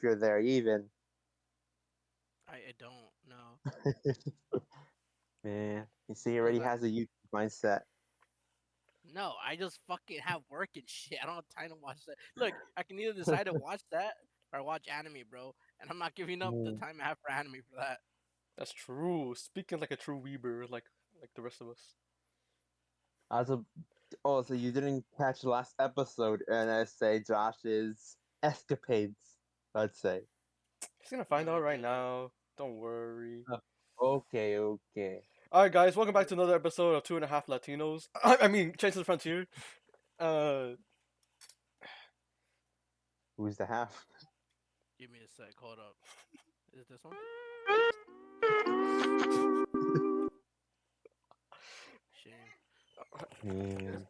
you're there even. I don't know. Man, you see, he What is already that? has a YouTube mindset. No, I just fucking have work and shit. I don't have time to watch that. Look, I can either decide to watch that or watch anime, bro. And I'm not giving up the Mm. time I have for anime for that. That's true. Speaking like a true weeber, like the rest of us. As a Oh, so you didn't catch the last episode, and I say Josh's escapades. I'd say. He's gonna No, find out I right didn't. now. Don't worry. Uh, Okay, okay. All right, guys, welcome back to another episode of Two and a Half Latinos. I mean, Change to the Frontier. Uh, Who's the half? Give me a sec. Hold up. Is it this one? Shame. Man.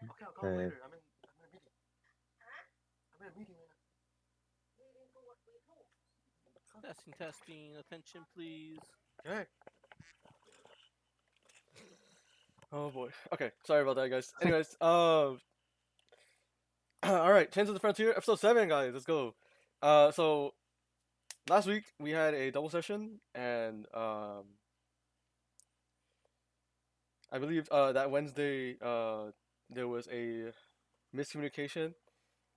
okay, I'll call him Uh, later. I'm in a meeting. I'm in a meeting right Testing, testing. Attention, please. now. Okay. Oh boy. Okay, sorry about that, guys. Anyways, all right, Change to the Frontier, episode 7, guys. Let's go. So last week we had a double session, and I believe that Wednesday there was a miscommunication.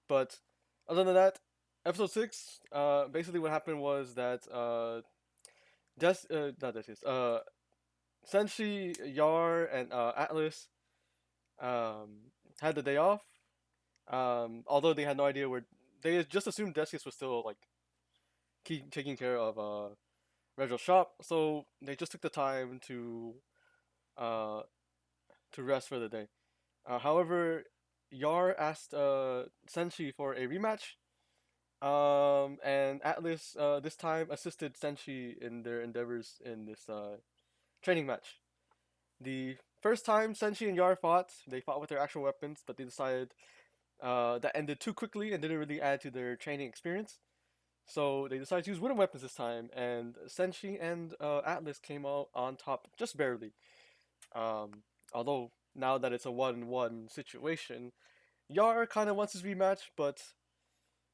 But other than that, episode 6, basically what happened was that not Decius, Senshi, Yar, and Atlas had the day off. Although they had no idea where, they just assumed Decius was still like keep taking care of Regal's shop, so they just took the time uh to rest for the day. However, Yar asked Senshi for a rematch. And Atlas this time assisted Senshi in their endeavors in this training match. The first time Senshi and Yar fought, they fought with their actual weapons, but they decided that ended too quickly and didn't really add to their training experience. So they decided to use wooden weapons this time, and Senshi and Atlas came out on top just barely. Um, Although now that it's a 1-1 situation, Yar kind of wants his rematch, but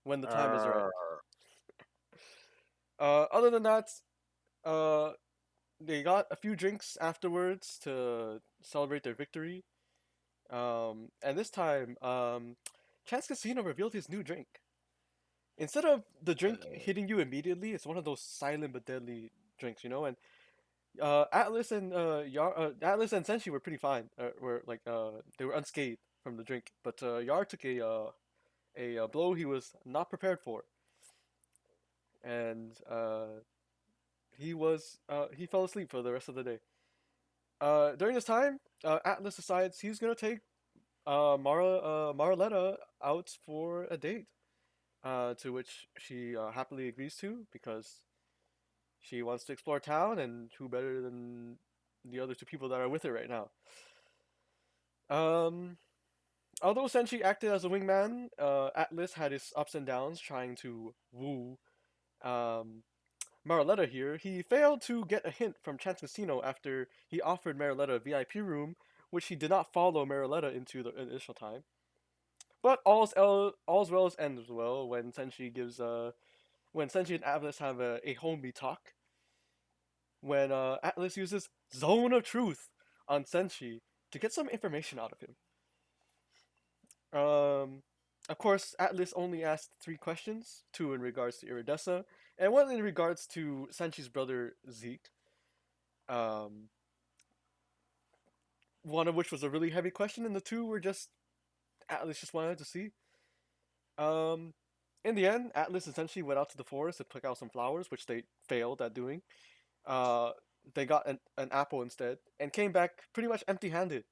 when the time is right. uh, Other than that, uh, they got a few drinks afterwards to celebrate their victory. And this time, Chance Casino revealed his new drink. Instead of the drink hitting you immediately, it's one of those silent but deadly drinks, you know. And Atlas and Senshi were pretty fine. Were like they were unscathed from the drink, but Yar took a blow he was not prepared for, and he fell asleep for the rest of the day. During this time, Atlas decides he's gonna take Marletta out for a date. To which she happily agrees to because she wants to explore town, and who better than the other two people that are with her right now? Um, Although Senshi acted as a wingman, Atlas had his ups and downs trying to woo um, Mariletta here. He failed to get a hint from Chance Casino after he offered Mariletta a VIP room, which he did not follow Mariletta into the initial time. But all's well as ends well when Senshi and Atlas have a homie talk. When Atlas uses Zone of Truth on Senshi to get some information out of him. Um, of course, Atlas only asked 3 questions, two in regards to Iridessa, and one in regards to Senshi's brother Zeke. Um, One of which was a really heavy question, and the two were just Atlas just wanted to see. Um, in the end, Atlas essentially went out to the forest to pick out some flowers, which they failed at doing. Uh, they got an apple instead, and came back pretty much empty-handed.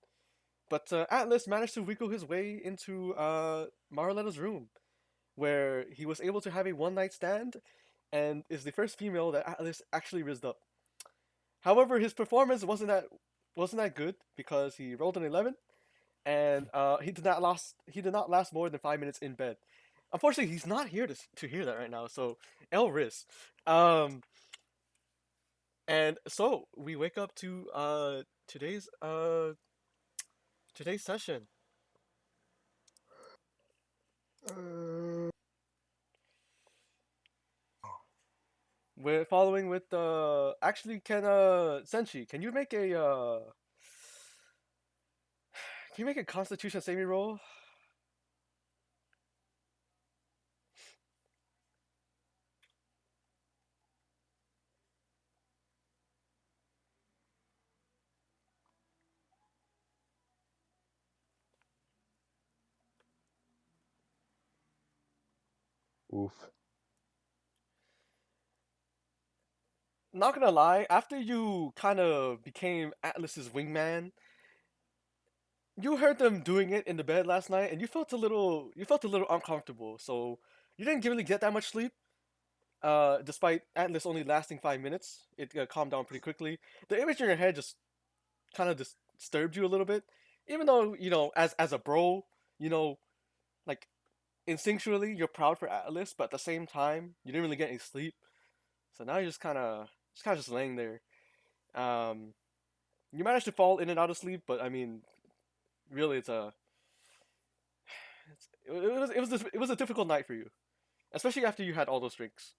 But Atlas managed to wiggle his way into Marletta's room, where he was able to have a one-night stand, and is the first female that Atlas actually rizzed up. However, his performance wasn't that good because he rolled an 11, and he did not last more than 5 minutes in bed. Unfortunately, he's not here to hear that right now. So Riz. Um, and so we wake up to today's session. We're following with actually can Senshi, can you make a can you make a constitution saving roll? Oof. Not gonna lie, after you kind of became Atlas's wingman, you heard them doing it in the bed last night, and you felt a little uncomfortable. So you didn't really get that much sleep. Despite Atlas only lasting 5 minutes, it calmed down pretty quickly. The image in your head just kind of disturbed you a little bit, even though as a bro, you know, like instinctually you're proud for Atlas, but at the same time you didn't really get any sleep. So now you're just laying there. Um, you managed to fall in and out of sleep, but I mean, really, it was a difficult night for you, especially after you had all those drinks.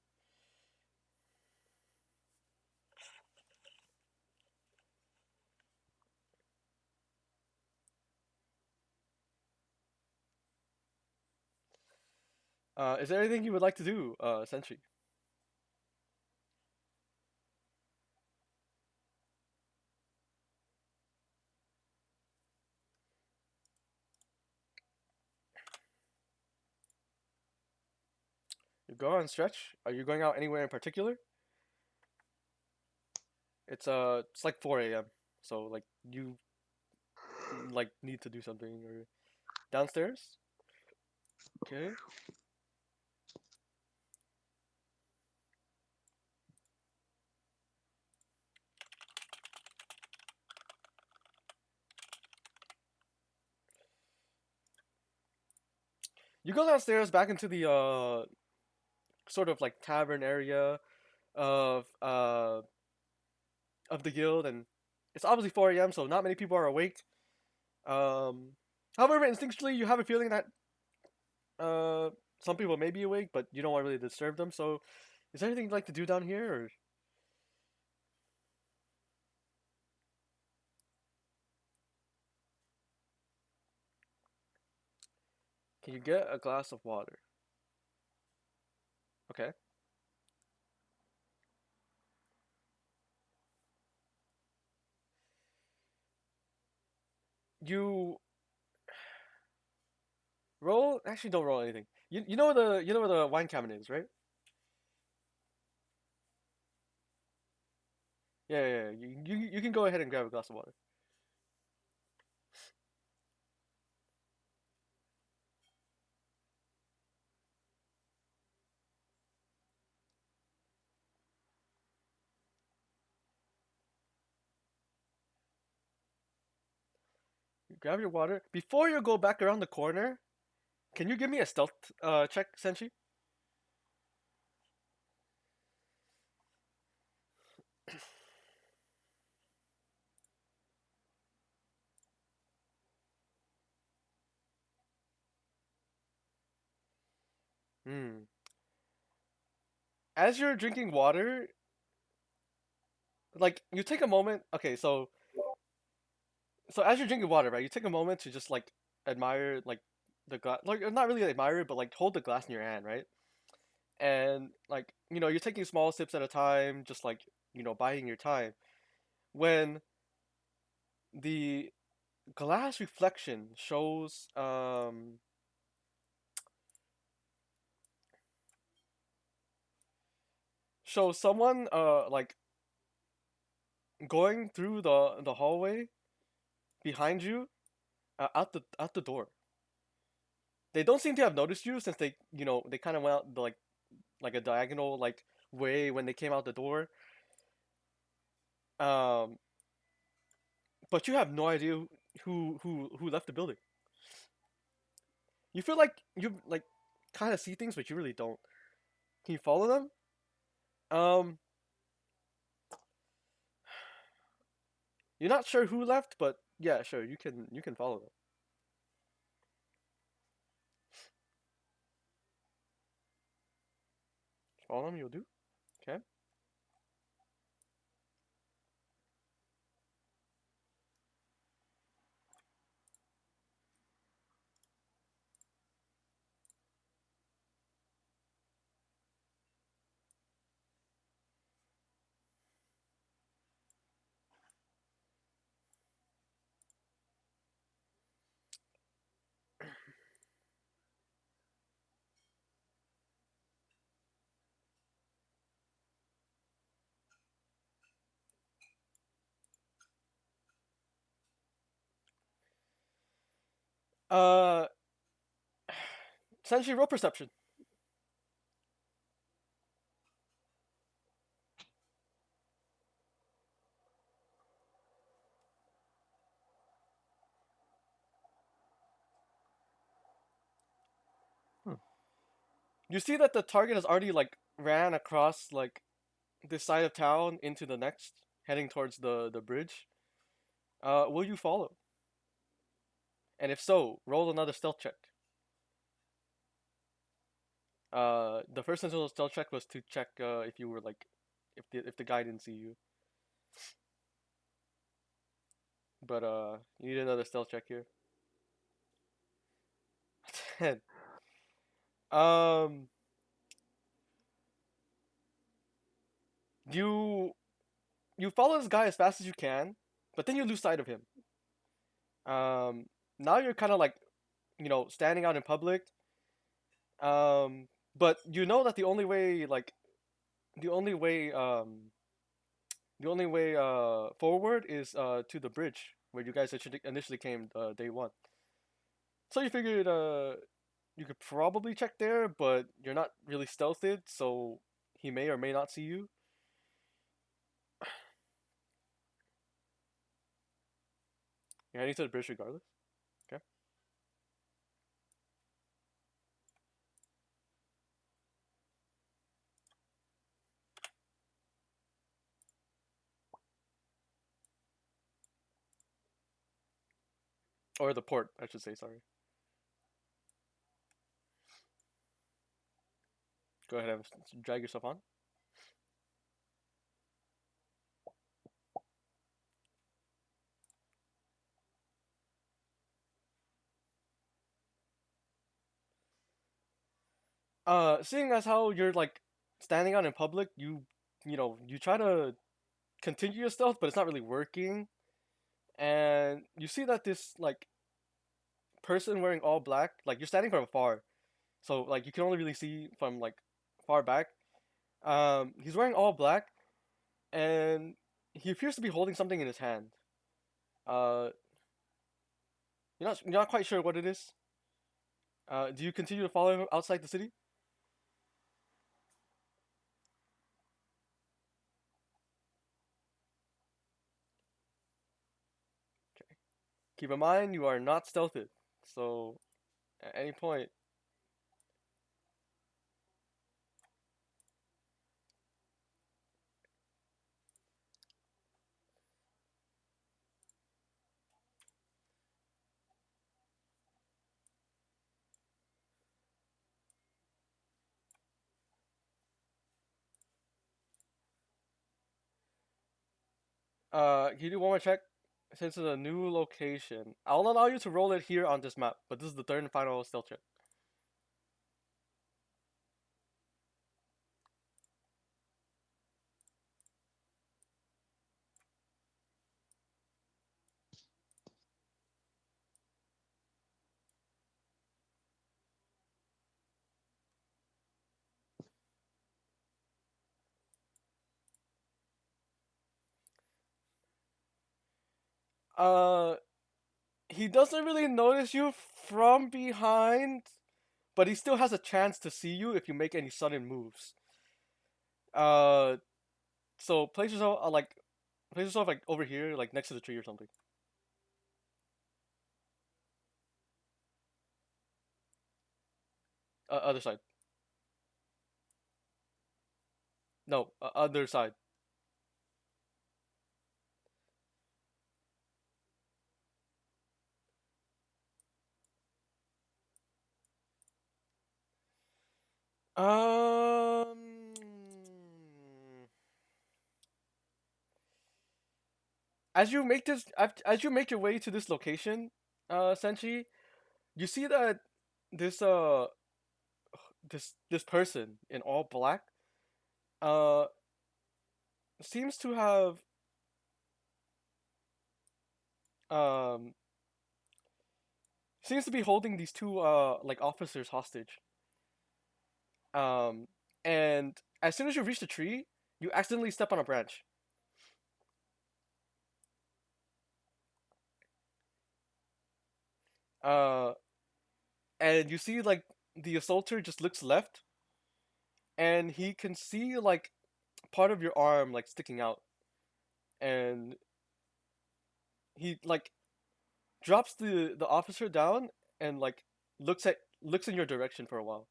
Is there anything you would like to do, Sentry? You go on stretch. Are you going out anywhere in particular? It's like 4 a.m. So like you like need to do something or downstairs. Okay. You go downstairs back into the sort of like tavern area of uh of the guild, and it's obviously 4 a.m. so not many people are awake. Um, However, instinctually you have a feeling that uh some people may be awake, but you don't want to really disturb them. So, is there anything you'd like to do down here, or can you get a glass of water? Okay. You roll. Actually, don't roll anything. You know where the wine cabinet is, right? Yeah, yeah, yeah. You can go ahead and grab a glass of water. You grab your water. Before you go back around the corner, can you give me a stealth check, Senshi? Hmm. As you're drinking water, like you take a moment. Okay, so as you're drinking water, right? You take a moment to just like admire like the glass, like not really admire it, but like hold the glass in your hand, right? And like you're taking small sips at a time, just like biding your time. When the glass reflection shows someone like going through the hallway behind you, out the door. They don't seem to have noticed you since they kind of went out like a diagonal like way when they came out the door. Um, but you have no idea who left the building. You feel like you like kind of see things, but you really don't. Can you follow them? Um, you're not sure who left, but yeah, sure, you can follow them. All of them you'll do. Okay. Uh, essentially roll perception. You see that the target has already like ran across like this side of town into the next, heading towards the bridge. Will you follow? And if so, roll another stealth check. The first initial stealth check was to check if you were like, if the guy didn't see you. But you need another stealth check here. 10. Um, you you follow this guy as fast as you can, but then you lose sight of him. Um, Now you're kind of like, standing out in public. But you know that the only way forward is to the bridge where you guys initially came day one. So you figured you could probably check there, but you're not really stealthed, so he may or may not see you. You're heading to the bridge regardless. Okay. Or the port, I should say, sorry. Go ahead and drag yourself on. Seeing as how you're like standing out in public, you try to continue your stealth, but it's not really working. And you see that this like person wearing all black, like you're standing from afar, so like you can only really see from like far back. He's wearing all black, and he appears to be holding something in his hand. Uh, you're not quite sure what it is. Do you continue to follow him outside the city? Okay. Keep in mind you are not stealthed, so at any point. Can you do one more check? Since it's a new location, I'll allow you to roll it here on this map, but this is the third and final stealth check. Uh, he doesn't really notice you from behind, but he still has a chance to see you if you make any sudden moves. Uh, so place yourself like over here, like next to the tree or something. Other side. No, other side. Um, as you make your way to this location, Senshi, you see that this this person in all black uh seems to have um seems to be holding these two like officers hostage. Um and as soon as you reach the tree, you accidentally step on a branch. Uh and you see like the assaulter just looks left and he can see like part of your arm like sticking out, and he like drops the officer down and like looks in your direction for a while.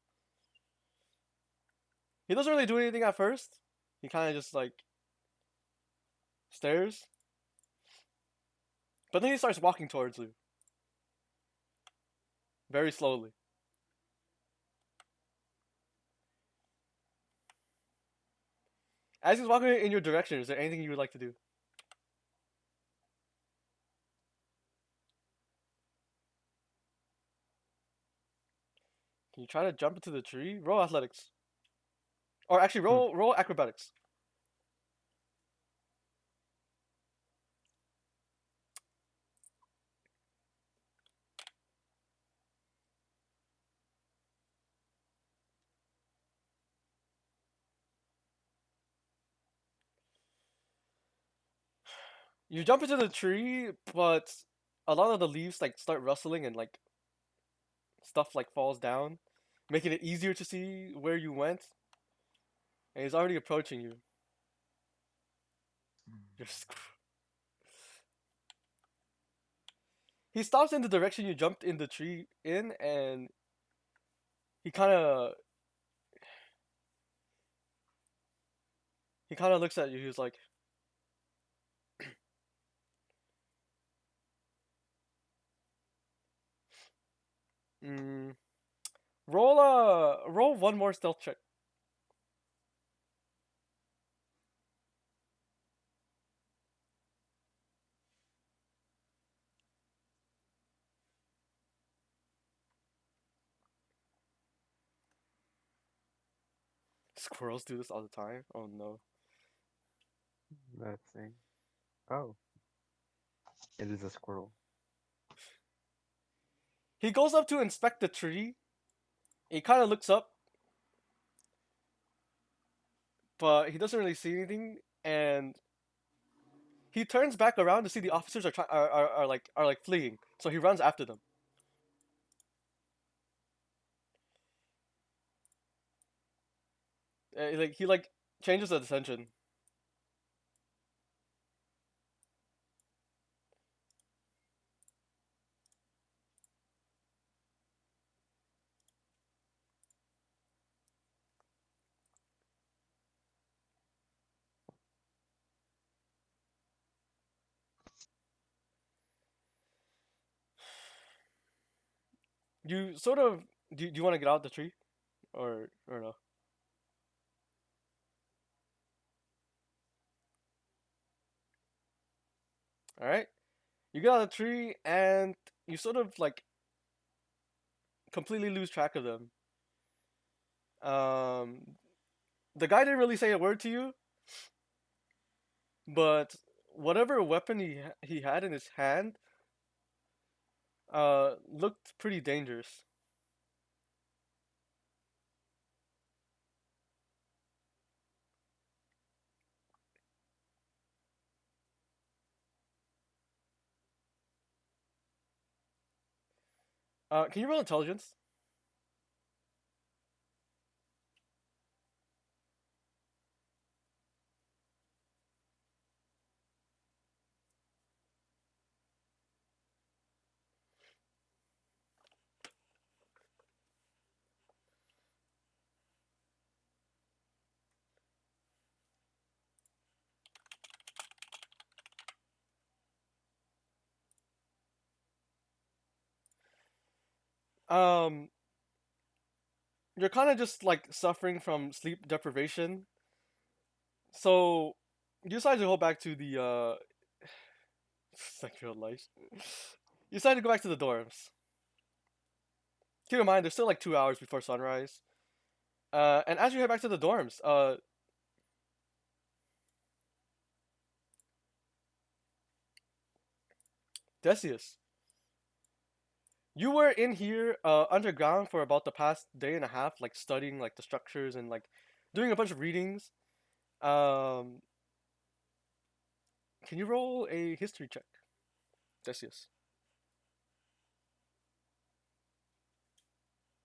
He doesn't really do anything at first. He kind of just like stares, but then he starts walking towards you very slowly. As he's walking in your direction, is there anything you would like to do? Can you try to jump into the tree? Roll athletics, or actually Hmm. roll acrobatics. You jump into the tree, but a lot of the leaves like start rustling and like stuff like falls down, making it easier to see where you went. And he's already approaching you. You're He stops in the direction you jumped in the tree in, and he kind of he kind of looks at you. He's like, mm, roll one more stealth check. Squirrels do this all the time. Oh no. Let's see. Oh, it is a squirrel. He goes up to inspect the tree. He kind of looks up, but he doesn't really see anything. And he turns back around to see the officers are like fleeing. So he runs after them. Like he like changes the attention. You sort of do you want to get out the tree or no? All right. You get out of the tree and you sort of like completely lose track of them. Um, the guy didn't really say a word to you, but whatever weapon he had in his hand looked pretty dangerous. Can you roll intelligence? Um, you're kind of just like suffering from sleep deprivation, so you decide to go back to the Sexual life. You decide to go back to the dorms. Keep in mind, there's still like 2 hours before sunrise. And as you head back to the dorms, Decius, you were in here underground for about the past day and a half, like studying like the structures and like doing a bunch of readings. Um, can you roll a history check, Decius?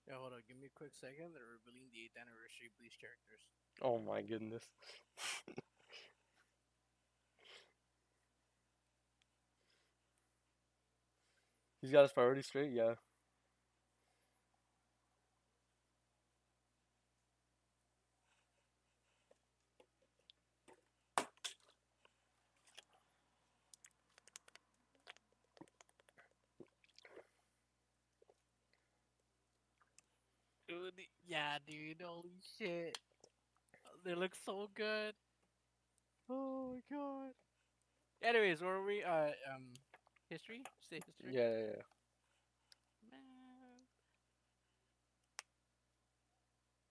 Yeah, hold on. Give me a quick second. They're revealing the 8th anniversary Bleach characters. Oh my goodness. He's got his priorities straight, yeah. Dude, yeah, dude. Holy shit. They look so good. Oh my god. Anyways, where were we? History? Say history? Yeah, yeah, yeah. Man.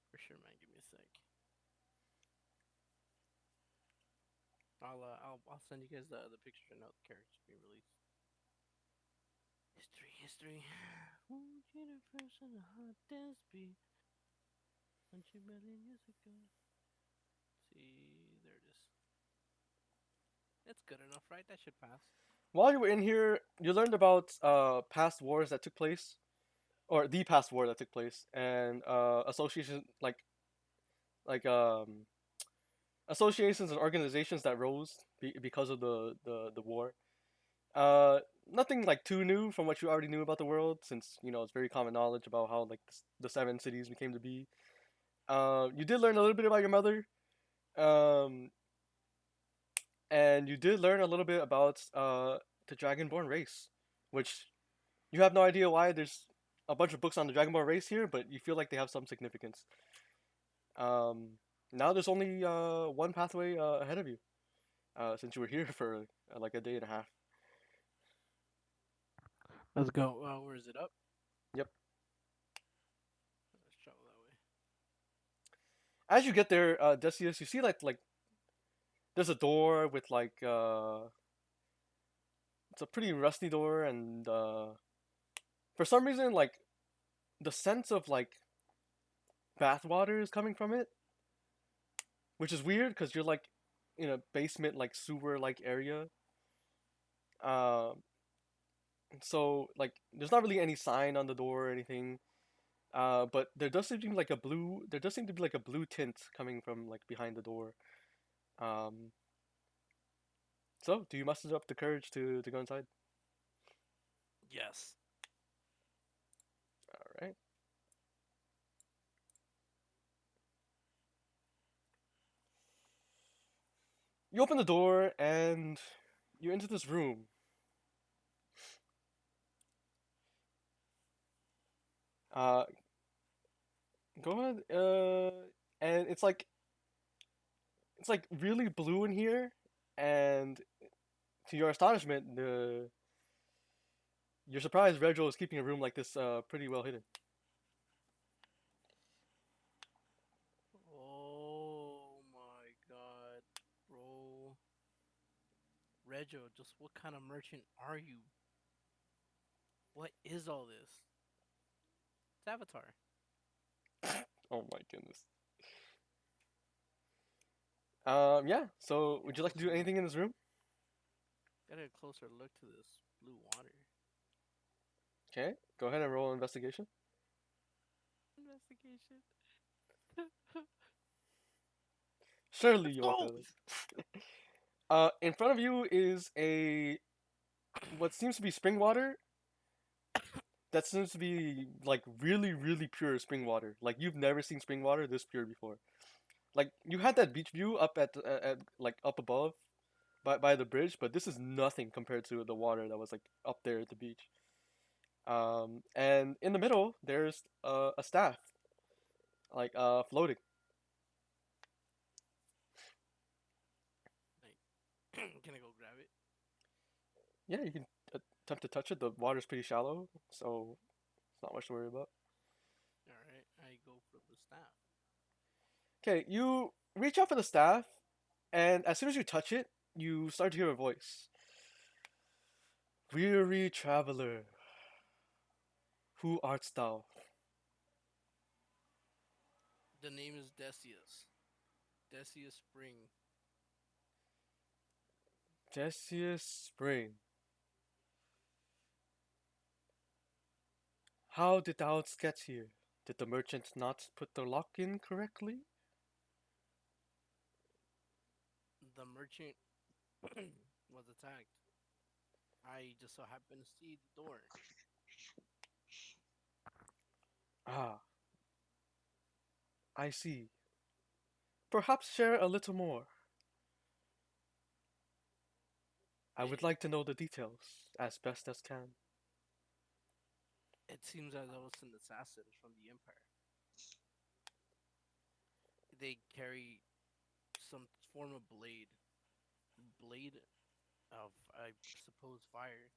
For sure, man. Give me a sec. I'll send you guys the picture and the characters being released. History. Won't you the first and the hot dance beat? 100 million years ago. See, there it is. That's good enough, right? That should pass. While you were in here, you learned about past wars that took place, or the past war that took place, and association like associations and organizations that rose because of the war. Uh, Nothing like too new from what you already knew about the world, since you know it's very common knowledge about how like the seven cities became to be. You did learn a little bit about your mother, um, and you did learn a little bit about the Dragonborn race, which you have no idea why there's a bunch of books on the Dragonborn race here, but you feel like they have some significance. Um, Now there's only one pathway ahead of you, since you were here for like a day and a half. Let's go. Where is it up? Yep. Let's travel that way. As you get there, Decius, you see like there's a door with like it's a pretty rusty door, and for some reason like the sense of like bathwater is coming from it, which is weird because you're like in a basement like sewer like area. Um, so like there's not really any sign on the door or anything. But there does seem to be like a blue. There does seem to be like a blue tint coming from like behind the door. Um, so do you muster up the courage to go inside? Yes. All right. You open the door and you enter this room. Uh, Go ahead. And it's like really blue in here, and to your astonishment, the you're surprised Regil is keeping a room like this pretty well hidden. Oh my god, bro. Rego, just what kind of merchant are you? What is all this? It's Avatar. Oh my goodness. Yeah. So, would you like to do anything in this room? Get a closer look to this blue water. Okay. Go ahead and roll investigation. Investigation. Surely Let's you won't go. fail this. In front of you is a what seems to be spring water. That seems to be like really, really pure spring water. Like you've never seen spring water this pure before. Like you had that beach view up at like up above by the bridge, but this is nothing compared to the water that was like up there at the beach. And in the middle there's a staff like floating. Like, can I go grab it? Yeah, you can attempt to touch it. The water's pretty shallow, so it's not much to worry about. All right, I go for the staff. Okay, you reach out for the staff, and as soon as you touch it, you start to hear a voice. Weary traveler, who art thou? The name is Decius. Decius Spring. Decius Spring. How did thou get here? Did the merchant not put the lock in correctly? The merchant was attacked. I just so happened to see the door. Ah, I see. Perhaps share a little more. I would It, like to know the details as best as can. it seems as though it's an assassin from the Empire. They carry some form of blade of, I suppose, fire,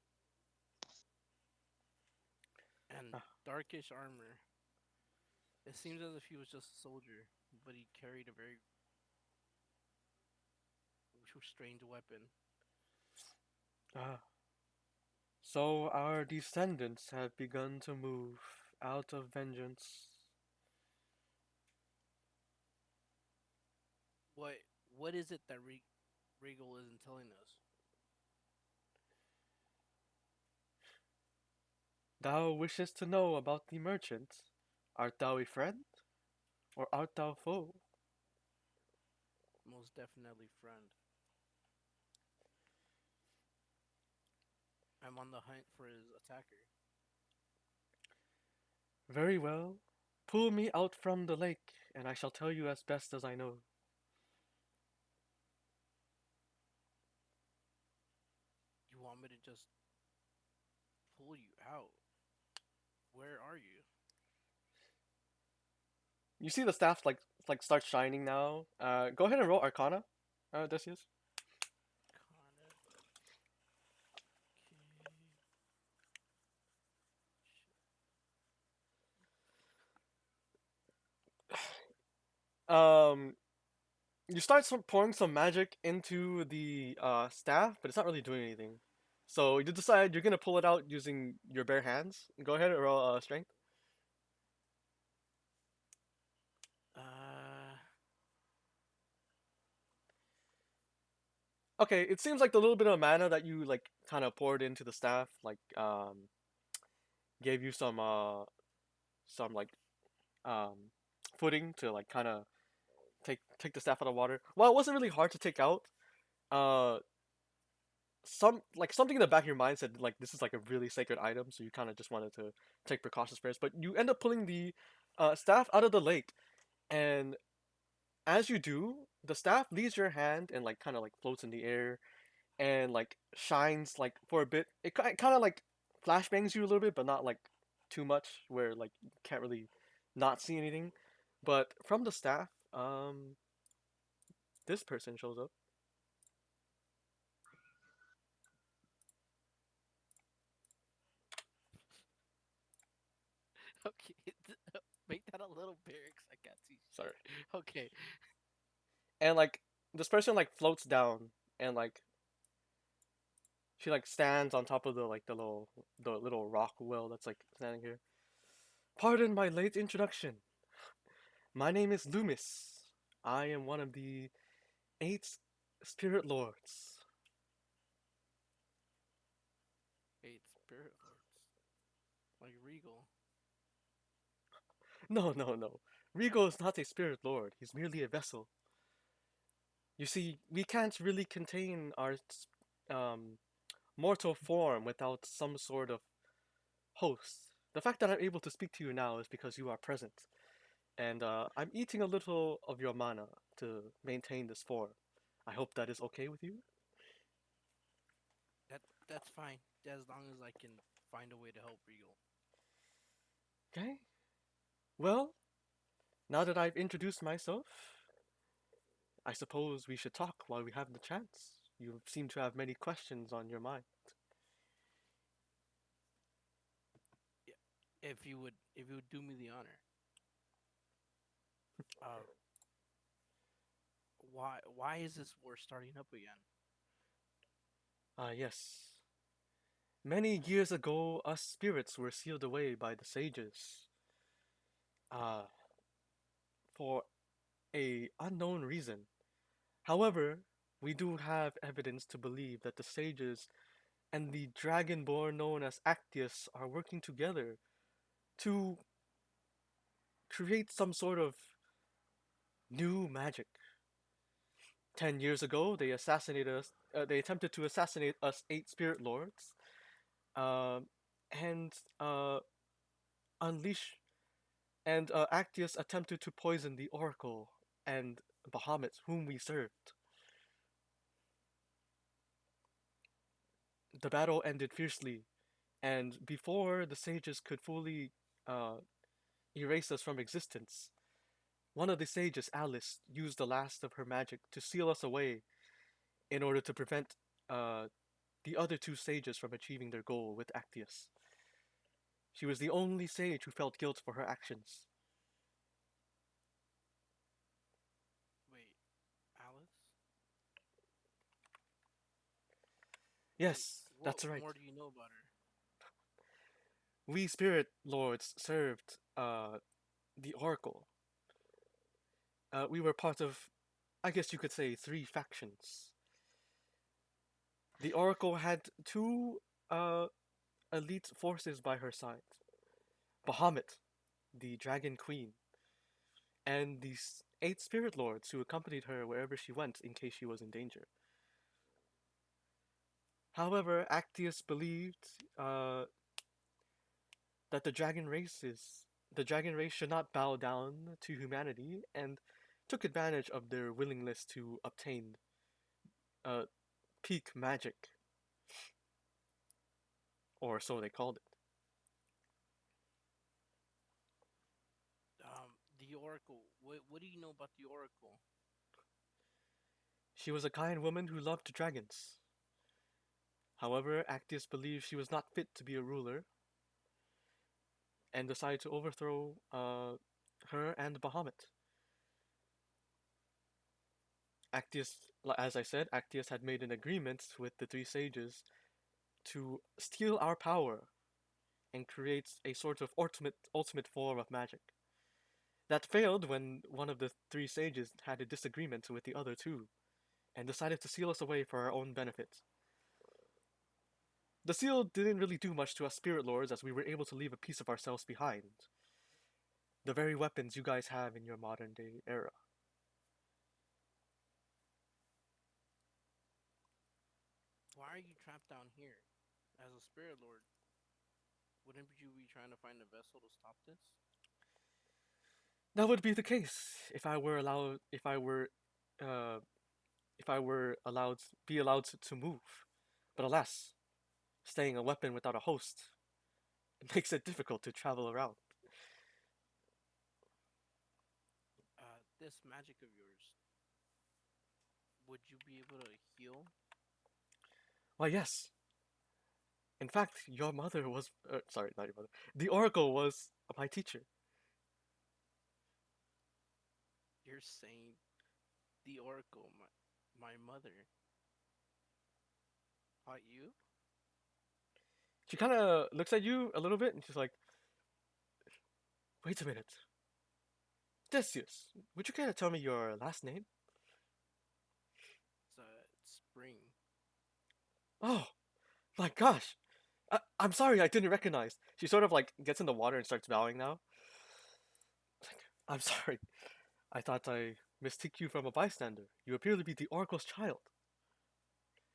and Ah, darkish armor. It seems as if he was just a soldier, but he carried a very strange weapon. ah. So our descendants have begun to move out of vengeance. What what is it that Regal isn't telling us? Thou wishest to know about the merchant. Art thou a friend, or art thou foe? Most definitely, friend. I'm on the hunt for his attacker. Very well. Pull me out from the lake, and I shall tell you as best as I know. You want me to just pull you out? Where are you? You see the staff start shining now. Go ahead and roll Arcana, Decius. Connor. Okay. Um, you start pouring some magic into the staff, but it's not really doing anything. So you decide you're gonna pull it out using your bare hands. Go ahead and roll strength. Uh, Okay, it seems like the little bit of mana that you kind of poured into the staff gave you some um footing to kind of take the staff out of water. Well, it wasn't really hard to take out. Uh, something in the back of your mind said this is like a really sacred item, so you kind of just wanted to take precautions first. But you end up pulling the staff out of the lake, and as you do, the staff leaves your hand and kind of floats in the air and shines for a bit. It kind of flashbangs you a little bit, but not too much where you can't really not see anything. But from the staff, this person shows up. okay. Make that a little bigger because I can't see Sorry. shit. Okay. And this person floats down and she stands on top of the little rock well that's standing here. Pardon my late introduction. My name is Loomis. I am one of the eight spirit lords. Eight spirit lords. Like Regal. No, no, no. Rigo is not a spirit lord. He's merely a vessel. You see, we can't really contain our um, mortal form without some sort of host. The fact that I'm able to speak to you now is because you are present, and I'm eating a little of your mana to maintain this form. I hope that is okay with you. That's fine. As long as I can find a way to help Regal. Okay. Well, now that I've introduced myself, I suppose we should talk while we have the chance. You seem to have many questions on your mind. if you would do me the honor. Uh, why is this war starting up again? Ah, yes. Many years ago, us spirits were sealed away by the sages. Uh, for a unknown reason. However, we do have evidence to believe that the sages and the dragonborn known as Actius are working together to create some sort of new magic. 10 years ago, they assassinated us. They attempted to assassinate us eight spirit lords, um, and unleash. And Actius attempted to poison the Oracle and Bahamut, whom we served. The battle ended fiercely, and before the sages could fully uh, erase us from existence, one of the sages, Alice, used the last of her magic to seal us away in order to prevent uh, the other two sages from achieving their goal with Actius. She was the only sage who felt guilt for her actions. Wait, Alice? Wait, Yes, what that's right. more do you know about her? We spirit lords served the Oracle. We were part of, I guess you could say, three factions. The Oracle had two uh, elite forces by her side: Bahamut, the Dragon Queen, and the eight spirit lords who accompanied her wherever she went in case she was in danger. However, Actius believed that the dragon race should not bow down to humanity, and took advantage of their willingness to obtain uh, peak magic, or so they called it. The Oracle. What do you know about the Oracle? She was a kind woman who loved dragons. However, Actius believed she was not fit to be a ruler, and decided to overthrow her and Bahamut. Actius, as I said, Actius had made an agreement with the three sages to steal our power and create a sort of ultimate form of magic. That failed when one of the three sages had a disagreement with the other two and decided to seal us away for our own benefit. The seal didn't really do much to us spirit lords as we were able to leave a piece of ourselves behind. The very weapons you guys have in your modern day era. Why are you trapped down here? As a spirit lord, wouldn't you be trying to find a vessel to stop this? That would be the case uh, if I were allowed to move. But alas, staying a weapon without a host makes it difficult to travel around. This magic of yours, would you be able to heal? Why, yes. In fact, your mother was sorry, not your mother. The Oracle was my teacher. You're saying the Oracle, my mother, taught you? She kind of looks at you a little bit, and she's like, "Wait a minute, Decius, would you care to tell me your last name?" It's spring. Oh my gosh, I'm sorry, I didn't recognize. She sort of like gets in the water and starts bowing now. Like, I'm sorry, I thought I mistook you from a bystander. You appear to be the Oracle's child.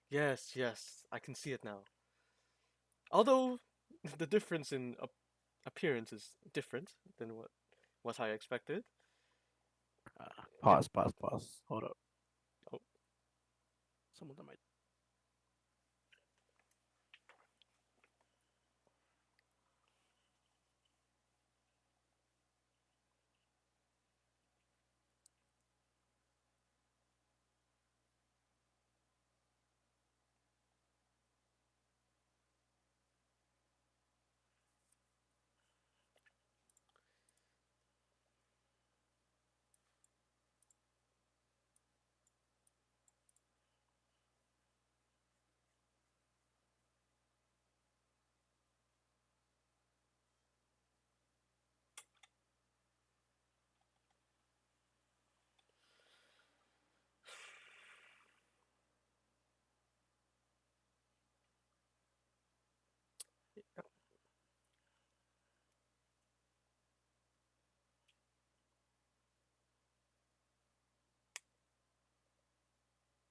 Yes, yes, I can see it now. Although the difference in appearance is different than what I expected. Pause. Hold up. Oh, Someone that might.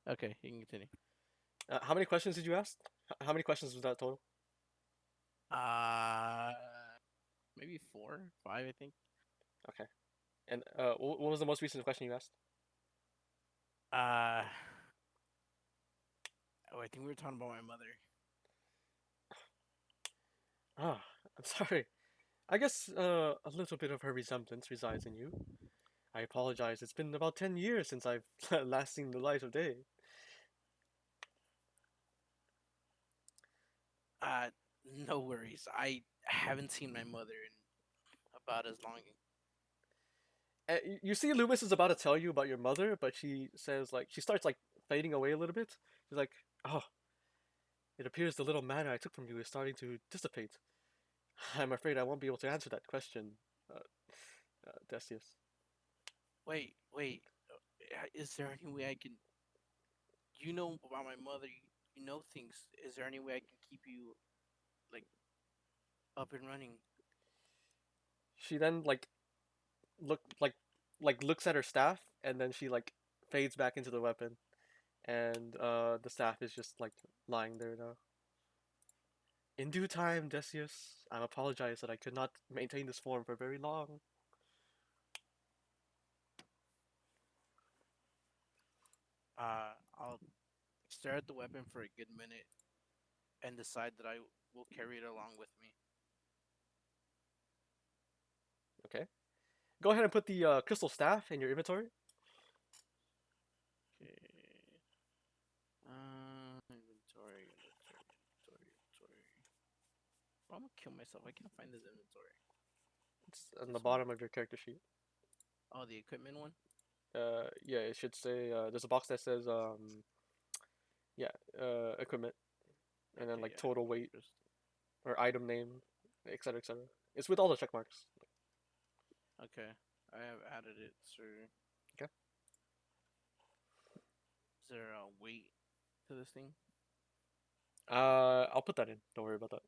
Okay, you can continue. How many questions did you ask? How many questions was that total? Uh, maybe 4, 5, I think. Okay. And what was the most recent question you asked? Uh, oh, I think we were talking about my mother. Ah, I'm sorry. I guess a little bit of her resemblance resides in you. I apologize. It's been about 10 years since I've last seen the light of day. Uh, no worries. I haven't seen my mother in about as long. You see, Loomis is about to tell you about your mother, but she says, like, she starts, like, fading away a little bit. She's like, oh, it appears the little manner I took from you is starting to dissipate. I'm afraid I won't be able to answer that question, uh, Decius. Wait. Is there any way I can? You know about my mother. You know things. Is there any way I can keep you like up and running? She then, look, looks at her staff, and then she, fades back into the weapon, and, the staff is just, lying there now. In due time, Decius, I apologize that I could not maintain this form for very long. I'll stare at the weapon for a good minute and decide that I will carry it along with me. Okay. Go ahead and put the crystal staff in your inventory. Okay. Inventory. Oh, I'm gonna kill myself. I can't find this inventory. It's on the This one? bottom of your character sheet. Oh, the equipment one. Yeah, it should say there's a box that says yeah, equipment, and then Okay, like yeah. total weight Just or item name, etc., etc. It's with all the check marks. okay. I have added it, sir. Okay. Is there a weight to this thing? I'll put that in. Don't worry about that.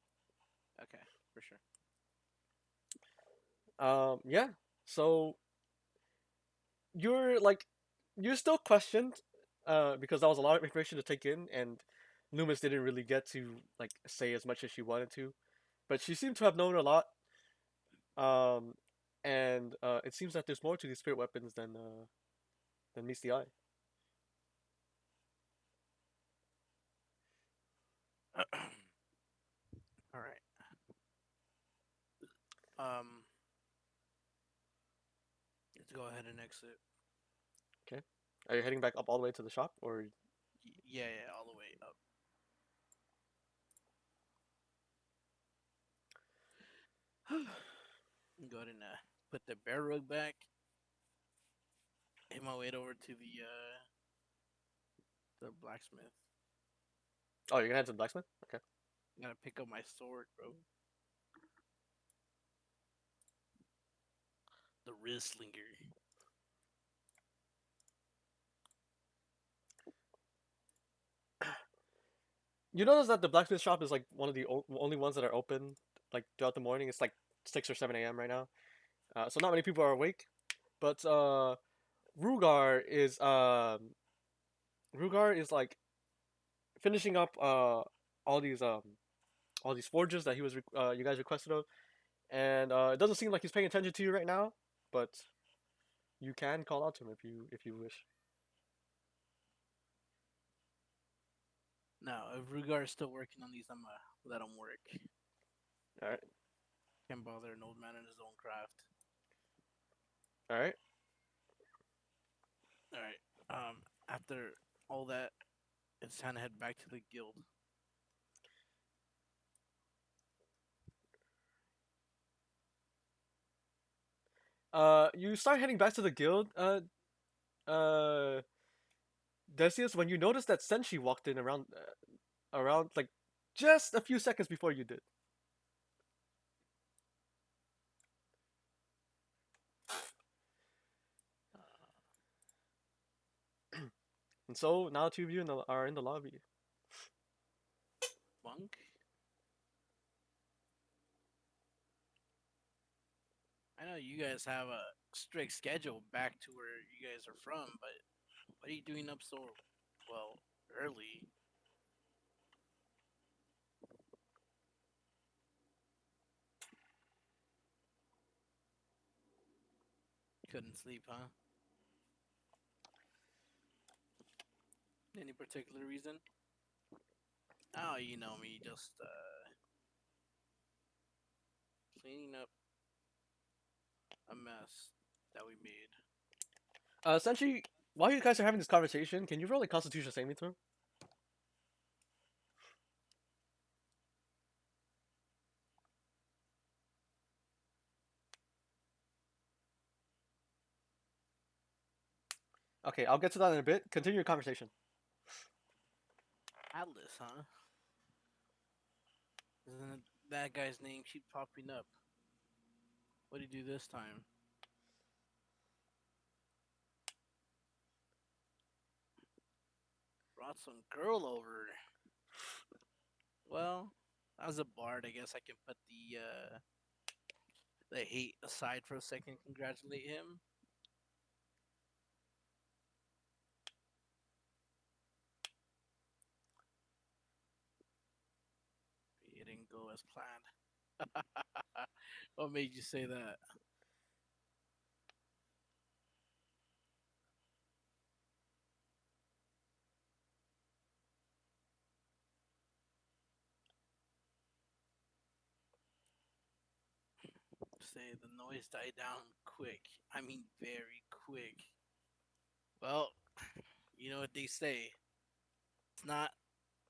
Okay, for sure. Yeah. So you're you're still questioned, because that was a lot of information to take in, and Loomis didn't really get to say as much as she wanted to, but she seemed to have known a lot. Um, and it seems that there's more to these spirit weapons than meets the eye. All right. Um, let's go ahead and exit. Okay. Are you heading back up all the way to the shop, or? Yeah, all the way up. Go ahead and put the bear rug back. Hit my way over to the blacksmith. Oh, you're gonna head to the blacksmith? Okay. Gotta pick up my sword, bro. The wrist slinger. You notice that the blacksmith shop is one of the only ones that are open throughout the morning. It's like 6 or 7 a.m. right now, so not many people are awake. But Rugar is Rugar is finishing up all these forges that you guys requested of, and it doesn't seem like he's paying attention to you right now, but you can call out to him if you wish. Now, if Rugar is still working on these, I'm gonna let him work. All right, Can't bother an old man in his own craft. all right. All right. After all that, it's time to head back to the guild. You start heading back to the guild. Uh, Decius, when you notice that Senshi walked in around just a few seconds before you did. And so now two of you are in the lobby. Monk. I know you guys have a strict schedule back to where you guys are from, but what are you doing up so Well, early. Couldn't sleep, huh? Any particular reason? Oh, you know me, just cleaning up a mess that we made. Essentially, while you guys are having this conversation, can you roll a Constitution saving throw? Okay, I'll get to that in a bit. Continue your conversation. Atlas, huh? Isn't that guy's name keep popping up? What did he do this time? Brought some girl over. Well, as a bard, I guess I can put the hate aside for a second. Congratulate him. It didn't go as planned. What made you say that? Say the noise died down quick. I mean, very quick. Well, you know what they say. It's not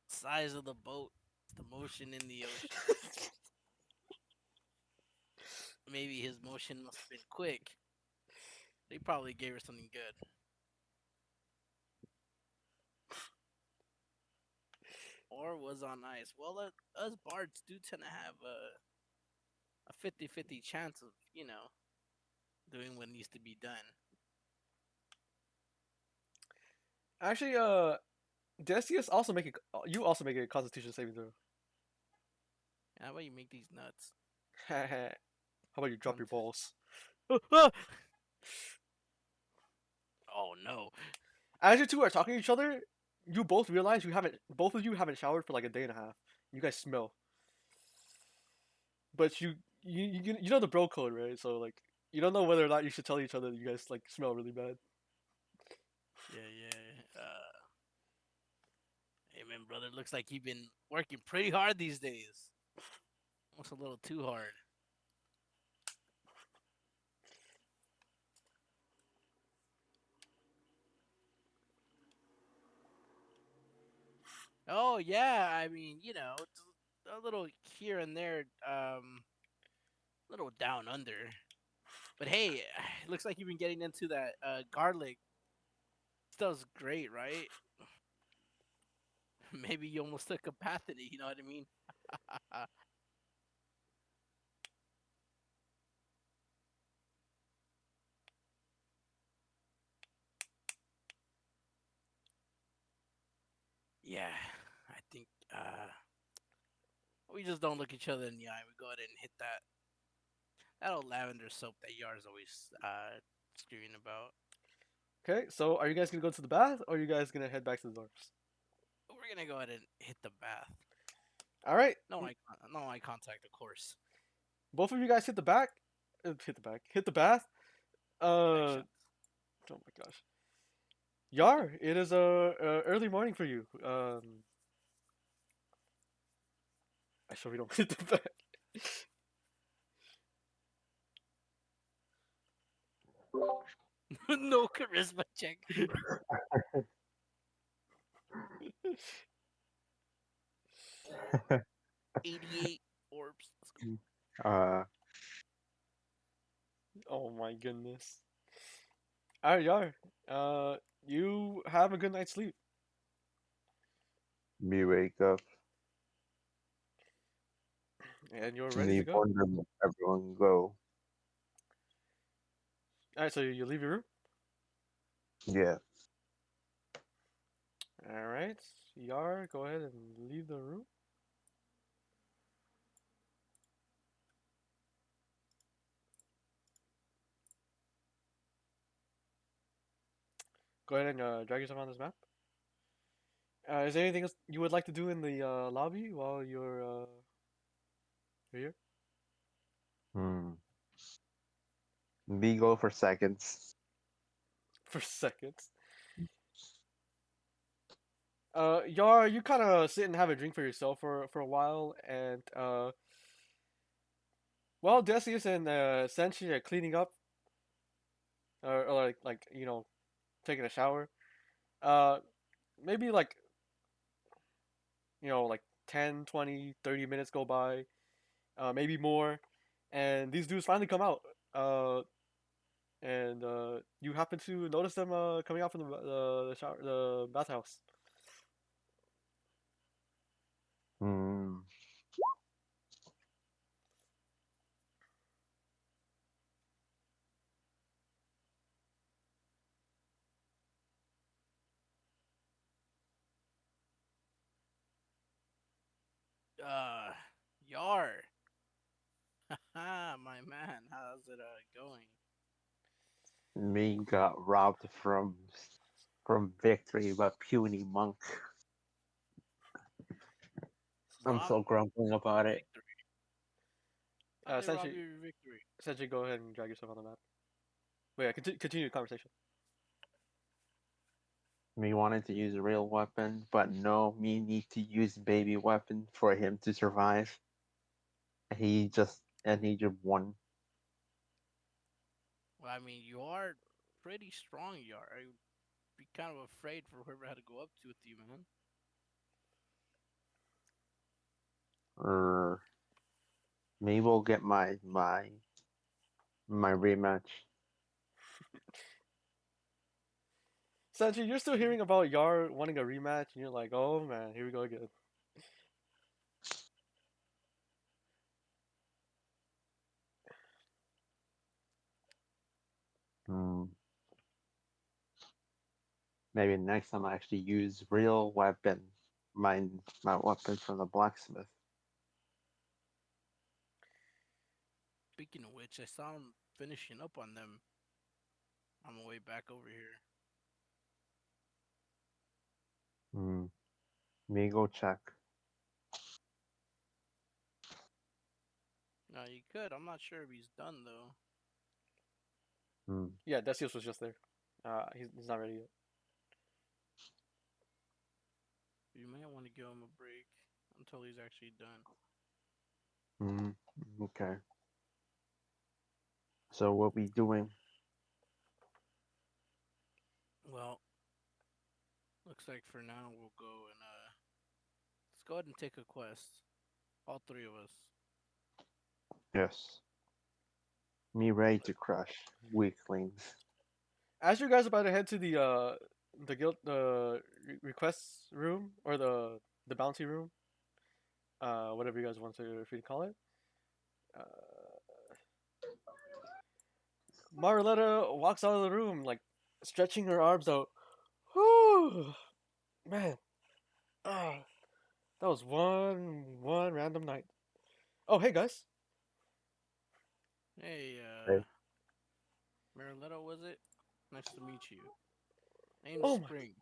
size of the boat, it's the motion in the ocean. Maybe his motion must have been quick. They probably gave her something good. Or was on ice. Well, us bards do tend to have a 50-50 chance of, doing what needs to be done. Actually, Decius also make it. You also make a Constitution saving throw. How about you make these nuts? How about you drop your Cont- balls? oh no. As you two are talking to each other, you both realize both of you haven't showered for like a day and a half. You guys smell, but you know the bro code, right? So like, you don't know whether or not you should tell each other that you guys like smell really bad. Yeah, yeah. Hey man, brother, looks like you've been working pretty hard these days. Almost a little too hard. Oh yeah, I mean, a little here and there, a little down under. But hey, it looks like you've been getting into that garlic. Stuff's great, right? Maybe you almost took a bath in it. You know what I mean? Yeah, I think we just don't look each other in the eye. We go ahead and hit that old lavender soap that Yar's always screaming about. Okay, so are you guys gonna go to the bath, or are you guys gonna head back to the dorms? We're gonna go ahead and hit the bath. All right, No eye contact, of course. both of you guys hit the bath. Uh, Actions. oh my gosh, Yar, it is early morning for you. I sure we don't hit the bath. No charisma check. 88 orbs. Let's go. Uh, Oh my goodness. All right, Yar. You have a good night's sleep, me wake up and you're and ready to you go. wonder where everyone go. All right, so you leave your room. Yeah, All right, Yar, go ahead and leave the room. Go ahead and drag yourself on this map. Is there anything else you would like to do in the lobby while you're here? Hmm. Me go for seconds. For seconds. Yar, you kind of sit and have a drink for yourself for a while, and while Decius and Senshi are cleaning up, or like taking a shower, uh, maybe like like 10, 20, 30 minutes go by, maybe more, and these dudes finally come out. And you happen to notice them coming out from the bathhouse. Hmm. Uh, Yar. Haha, my man. How's it going? Me got robbed from victory by puny monk. I'm Robbed so grumbling your about it. victory. How'd they rob Essentially, you of your victory? go ahead and drag yourself on the map. Wait, continue the conversation. Me wanted to use a real weapon, but no, me need to use baby weapon for him to survive. And he just won. Well, I mean, you are pretty strong, Yar. I'd be kind of afraid for whoever had to go up to with you, man. Er, me will get my rematch. Sanji, you're still hearing about Yar wanting a rematch, and you're like, oh man, here we go again. Hmm. Maybe next time I actually use real weapon, my my weapon from the blacksmith. Speaking of which, I saw him finishing up on them on my way back over here. Hmm. Me go check. No, you could. I'm not sure if he's done though. Hmm. Yeah, Decius was just there. He's not ready yet. You might want to give him a break until he's actually done. Hmm. Okay. So what we doing? Well, looks like for now we'll go and let's go ahead and take a quest. All three of us. Yes. Me ready Let- to crush weaklings. As you guys are about to head to the guild request room or the bounty room, whatever you guys want to if you call it, uh, Mariletta walks out of the room like stretching her arms out. Whew, man, ah, that was one random night. Oh, hey guys. Hey, Hey. Mariletta, was it? Nice to meet you. Name's Oh my, Spring.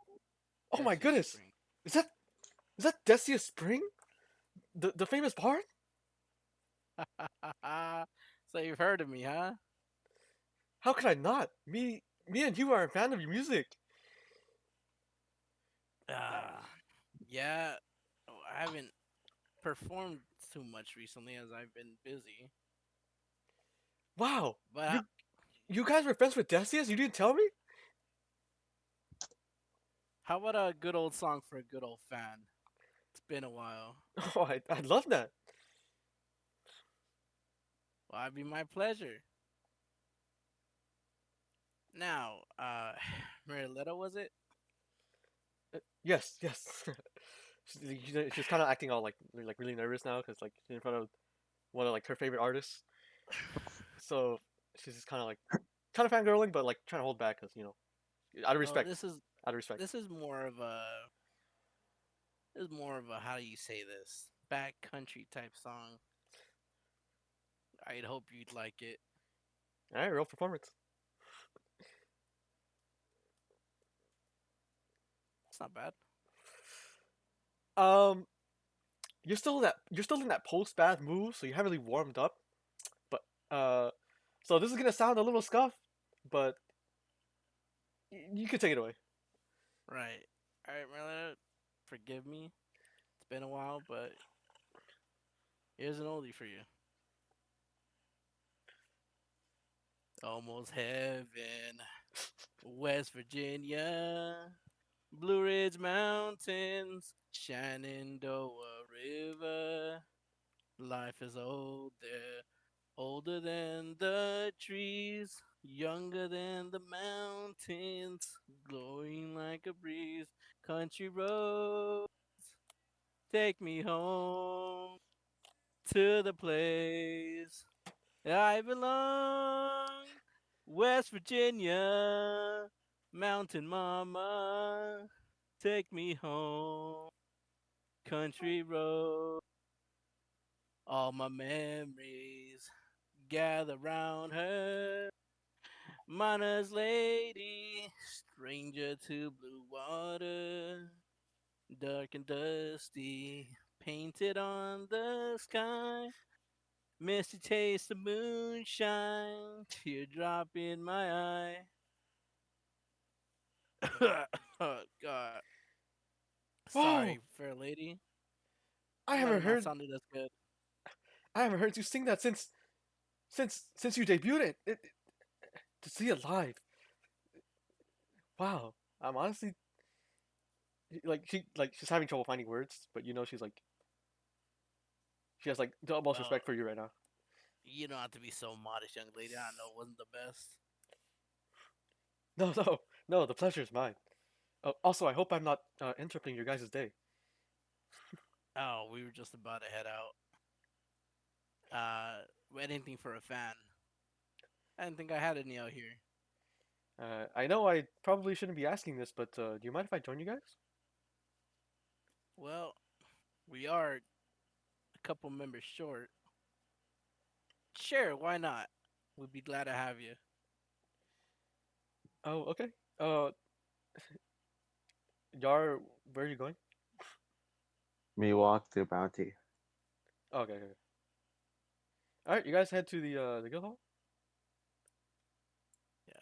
oh my Decius goodness. Spring. Is that Decius Spring? The famous bard? So you've heard of me, huh? How could I not? Me and you are a fan of your music. Uh, yeah. Oh, I haven't performed too much recently as I've been busy. Wow, But you guys were friends with Decius? You didn't tell me? how about a good old song for a good old fan? It's been a while. Oh, I love that. Well, it'd be my pleasure. Now, Mariletta, was it? Yes, yes. She's kind of acting all like really nervous now because like she's in front of one of like her favorite artists. So she's just kind of fangirling, but like trying to hold back because out of Well, respect, out of respect. this is more of a how do you say this back country type song. I'd hope you'd like it. All right, real performance. It's not bad. Um, you're still in that post bath move, so you haven't really warmed up. But uh, so this is gonna sound a little scuffed, but you can take it away. Right. All right, Marlena, forgive me. It's been a while, but here's an oldie for you. Almost heaven, West Virginia, Blue Ridge Mountains, Shenandoah River. Life is old there, older than the trees, younger than the mountains, glowing like a breeze. Country road, take me home to the place I belong. West Virginia, Mountain Mama, take me home. Country road, all my memories gather round her. Mana's lady, stranger to blue water, dark and dusty, painted on the sky. Misty taste of moonshine, teardrop in my eye. Oh God, sorry, Whoa! fair lady. I Might haven't have not heard sounded as good. I haven't heard you sing that since you debuted it. To see it live, wow! I'm honestly she's having trouble finding words, but she has like the utmost Well, respect for you right now. you don't have to be so modest, young lady. I know it wasn't the best. No, no, no. The pleasure is mine. Also, I hope I'm not interrupting your guys' day. Oh, we were just about to head out. Anything for a fan. I didn't think I had any out here. I know I probably shouldn't be asking this, but do you mind if I join you guys? Well, we are a couple members short. Sure, why not? We'd be glad to have you. Oh, okay. Uh, Yar, where are you going? Me walk to Bounty. Oh, okay, okay. All right, you guys head to the guild hall. Yeah,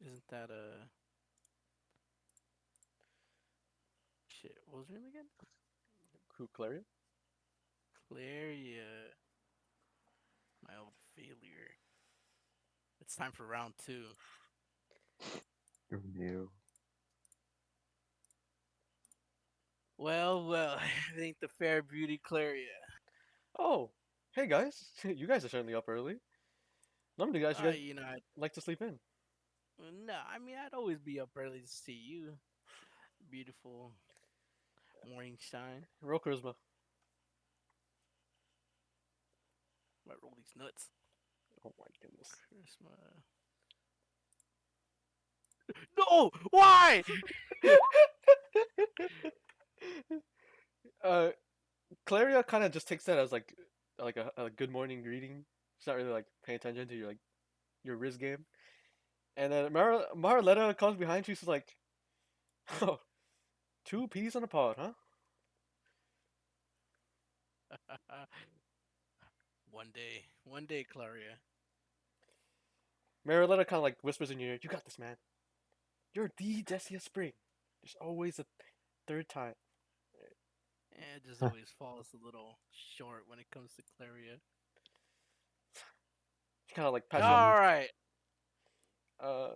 isn't that a shit? What was her name again? Claria. Claria, my old failure. It's time for round two. No. Well, well, it ain't the fair beauty Claria. Oh, hey guys, you guys are certainly up early. Normally, guys, you guys You know, like to sleep in. no, I mean, I'd always be up early to see you. Beautiful morning shine. Roll charisma. Might roll these nuts. Oh my goodness. Charisma. No! Why? uh, Claria kind of just takes that as like a good morning greeting. She's not really like paying attention to your Riz game. And then Marletta comes behind you. She's like, "Oh, two peas in a pod, huh?" One day, Claria. Mariletta kind of like whispers in your ear, "You got this, man. You're the Jessia Spring. There's always a third time." It just always falls a little short when it comes to Claria. She kind of like pats you on. All right. Uh,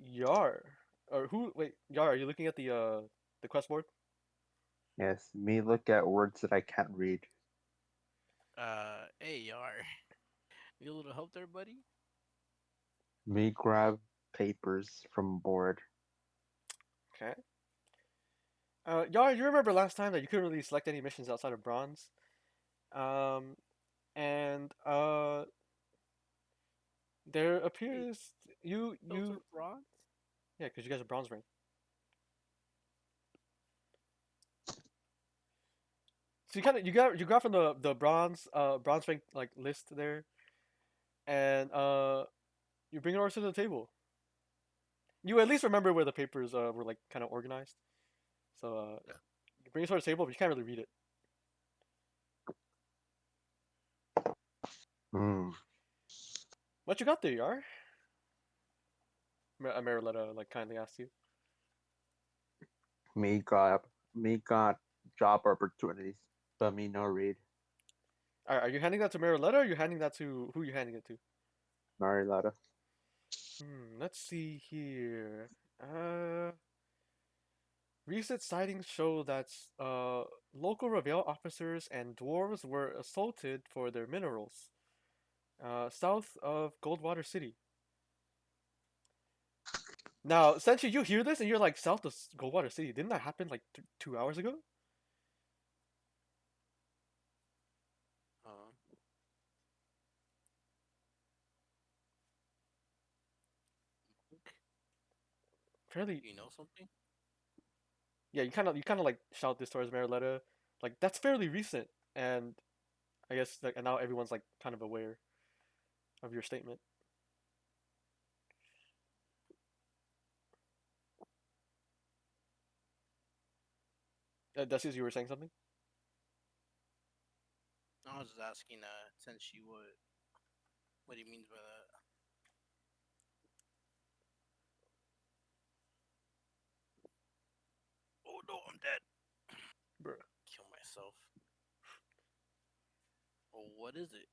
Yar, or who? Wait, Yar, are you looking at the quest board? Yes, me look at words that I can't read. Hey, Yar. Need a little help there, buddy? Me grab papers from board. Okay. Yar, you remember last time that you couldn't really select any missions outside of bronze? Um, and there Wait, appears those are you bronze? yeah, because you guys are bronze rank. So you got from the bronze rank like list there, and you bring it over to the table. you at least remember where the papers were like kind of organized. So you bring it to the table, but you can't really read it. Hmm. What you got there, Yar? Mariletta like kindly asked you. Me got me got job opportunities, but me no read. Are you handing that to Mariletta, or are you handing that to who? Are you handing it to? Marilada. Let's see here. Uh, Recent sightings show that local Reveal officers and dwarves were assaulted for their minerals, south of Goldwater City. Now, essentially, you hear this and you're like, south of Goldwater City. Didn't that happen like 2 hours ago? Uh, Fairly, you know something? yeah. You kind of like shout this towards Mariletta, like that's fairly recent, and I guess like and now everyone's like kind of aware of your statement. That's you were saying something. I was just asking, since she would, what he means by that. Oh no, I'm dead. Bruh. Kill myself. Oh, what is it?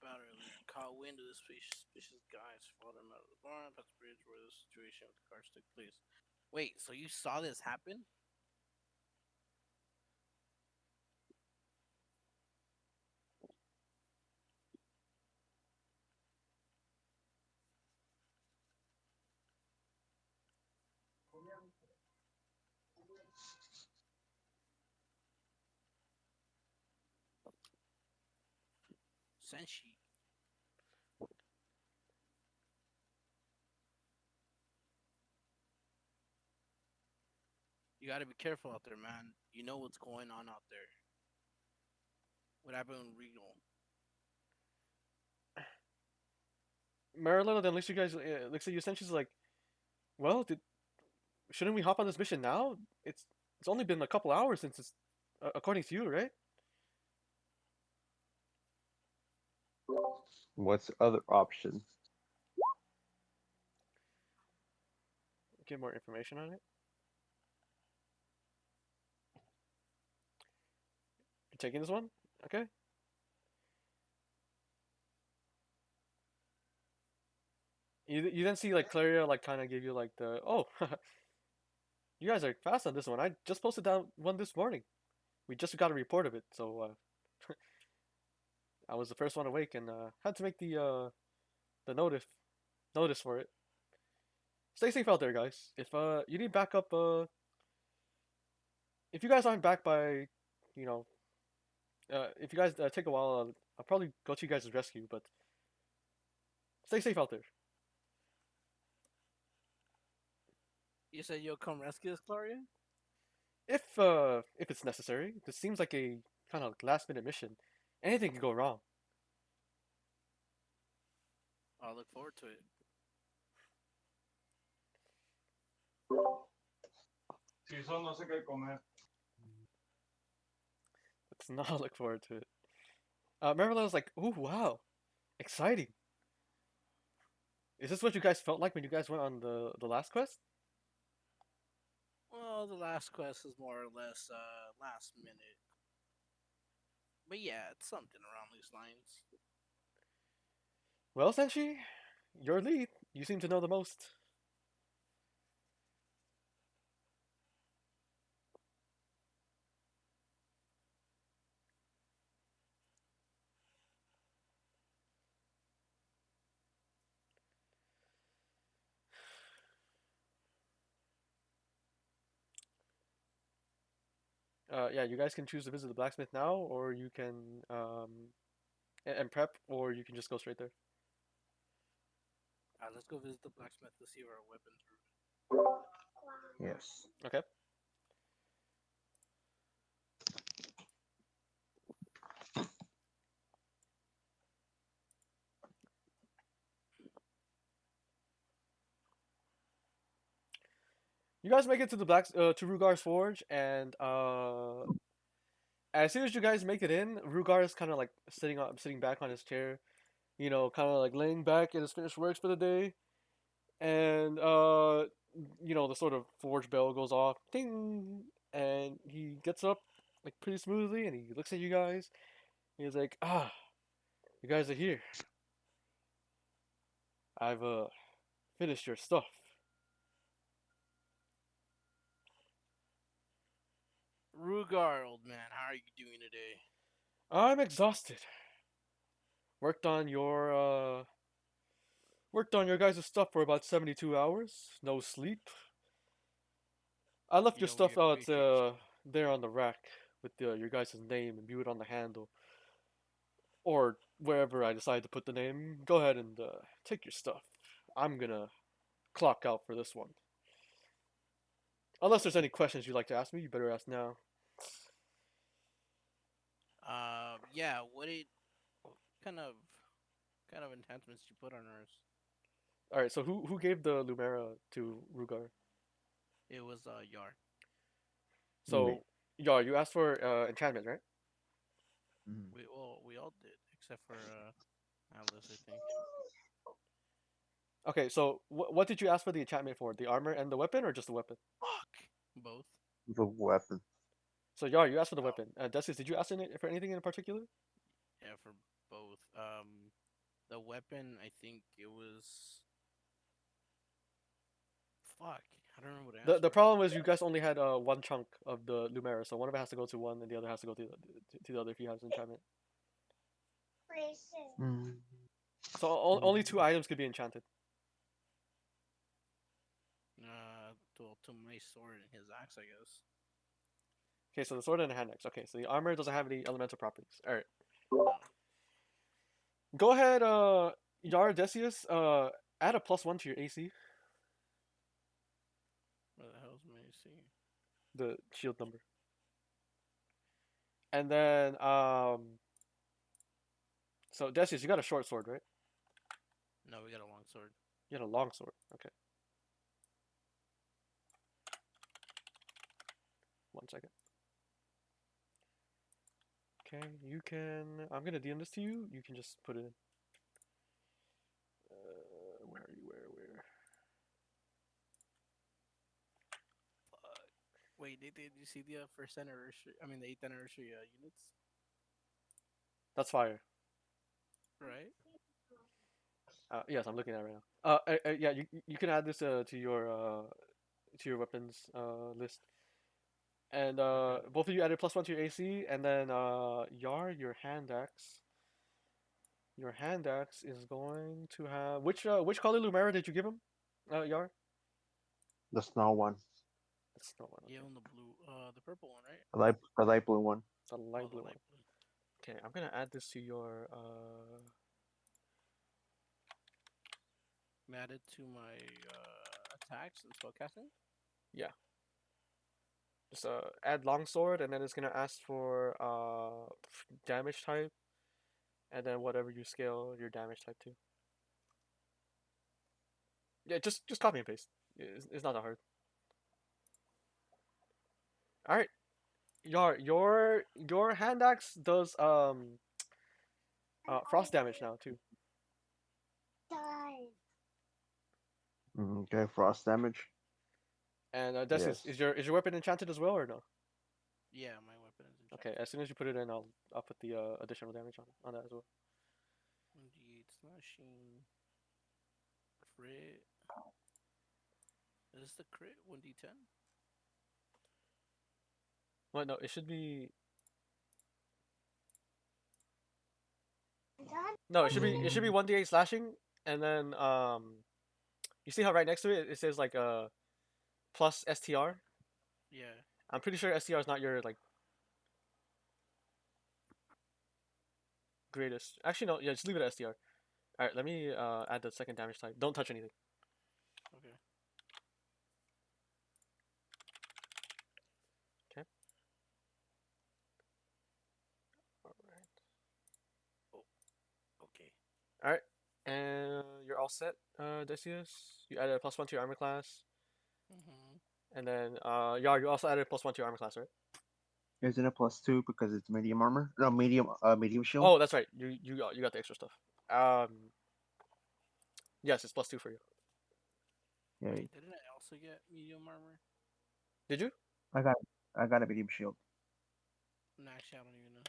Battery leak. Caught wind of the suspicious guys followed him out of the barn past the bridge where the situation with the cars took place. Wait, so you saw this happen? Senshi, you gotta be careful out there, man. You know what's going on out there. What happened in Regal? Mariletta, then looks you guys looks at you essentially like, well, shouldn't we hop on this mission now? It's only been a couple hours since it's according to you, right? What's the other option? Get more information on it. You're taking this one, okay? You then see like Claria like kind of give you like the oh, you guys are fast on this one. I just posted down one this morning. We just got a report of it, so I was the first one awake and had to make the notice for it. Stay safe out there, guys. If you need backup, if you guys aren't back by, you know, if you guys take a while, I'll probably go to you guys' rescue. But stay safe out there. You said you'll come rescue us, Gloria? If it's necessary, this seems like a kind of last minute mission. Anything can go wrong. I'll look forward to it. Si son, no sé qué comer. Let's not look forward to it. Marilla was like, "Ooh, wow, exciting! Is this what you guys felt like when you guys went on the last quest?" Well, the last quest is more or less last minute. But yeah, it's something around these lines. Well, Senshi, your lead. You seem to know the most. Yeah, you guys can choose to visit the blacksmith now, or you can and prep, or you can just go straight there. Let's go visit the blacksmith to see if our weapons are. Yes. Okay. You guys make it to the to Rugar's forge, and as soon as you guys make it in, Rugar is kind of like sitting back on his chair, kind of like laying back in his finished works for the day, and the sort of forge bell goes off, ding, and he gets up like pretty smoothly, and he looks at you guys. And he's like, "Ah, you guys are here. I've finished your stuff." Rugar, old man, how are you doing today? I'm exhausted. Worked on your uh worked on your guys' stuff for about 72 hours. No sleep. I left your We stuff out appreciate you. there on the rack with your guys' name imbued on the handle, or wherever I decide to put the name. Go ahead and take your stuff. I'm gonna clock out for this one. Unless there's any questions you'd like to ask me, you better ask now. Yeah. What kind of enhancements did you put on ours? All right. So who gave the Lumera to Rugar? It was Yar. Me. So Yar, you asked for enchantment, right? Mhm. We all did except for Alice, I think. Okay. So what did you ask for the enchantment for? The armor and the weapon, or just the weapon? Fuck. Both. The weapon. So Yar, you asked for the Oh, weapon. Decius, did you ask for anything in particular? yeah, for both. The weapon, I think it was. Fuck. I don't remember what I The asked the for. problem was you guys only had one chunk of the Lumera, so one of it has to go to one, and the other has to go to the other if he has enchantment. Mm. So only two items could be enchanted. To my sword and his axe, I guess. Okay, so the sword and the hand axe. Okay, so the armor doesn't have any elemental properties. All right, No. go ahead, Yara Decius, add a +1 to your AC, Where the hell's my AC? the shield number, and then so Decius, you got a short sword, right? No, we got a long sword. You got a long sword. Okay, 1 second. Okay, you can. I'm gonna DM this to you. You can just put it in. Where are you? Where? Wait, did you see the first anniversary? I mean, the 8th anniversary units, That's fire. right? Yes, I'm looking at it right now. Yeah, you can add this to your weapons list, and Okay. both of you added +1 to your AC, and then Yar, your hand axe. Your hand axe is going to have which color Lumera did you give him? Yar. The snow one. It's not one. Yeah, Okay, on the blue, the purple one, right? The light blue one. the Oh, light the blue one. light blue. Okay, I'm gonna add this to your Add it to my attacks and spellcasting. yeah. Just add longsword, and then it's gonna ask for damage type, and then whatever you scale your damage type to. Yeah, just copy and paste. It's not that hard. All right, your hand axe does frost damage now too. Okay, frost damage. And this Yes. is your weapon enchanted as well or no? Yeah, my weapon is Okay, enchanted. as soon as you put it in, I'll put the additional damage on that as well. 1d8 slashing. Crit. Is this the crit? 1d10? Well, no, it should be. No, it should be 1d8 slashing, and then you see how right next to it says like plus STR. Yeah. I'm pretty sure STR is not your like greatest. Actually, no. Yeah, just leave it at SDR. All right, let me add the second damage type. Don't touch anything. Okay. Okay. All right. Okay. All right. And you're all set, Decius. You added a +1 to your armor class, Mhm. and then Yar, you also added a +1 to your armor class, right? Isn't it +2 because it's medium armor? No, medium shield. Oh, that's right. You got the extra stuff. Yes, it's +2 for you. Yeah, Wait, didn't I also get medium armor? Did you? I got a medium shield. No, actually, I don't even know.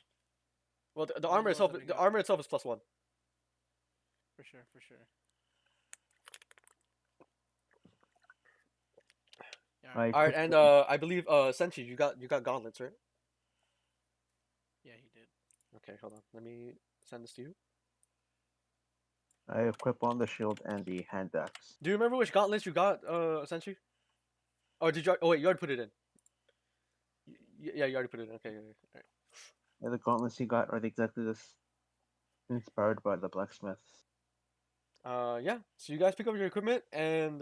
Well, the All I armor know is itself, that I the got armor itself is +1. for sure, for sure. Yeah. I All right, took and I believe Senchi, you got gauntlets, right? Yeah, he did. Okay, hold on. Let me send this to you. I equip on the shield and the hand axe. Do you remember which gauntlets you got, Senchi? Or did you? Oh wait, you already put it in. Yeah, you already put it in. Okay, all right. Yeah, the gauntlets you got are exactly this, inspired by the blacksmiths. Yeah. So you guys pick up your equipment and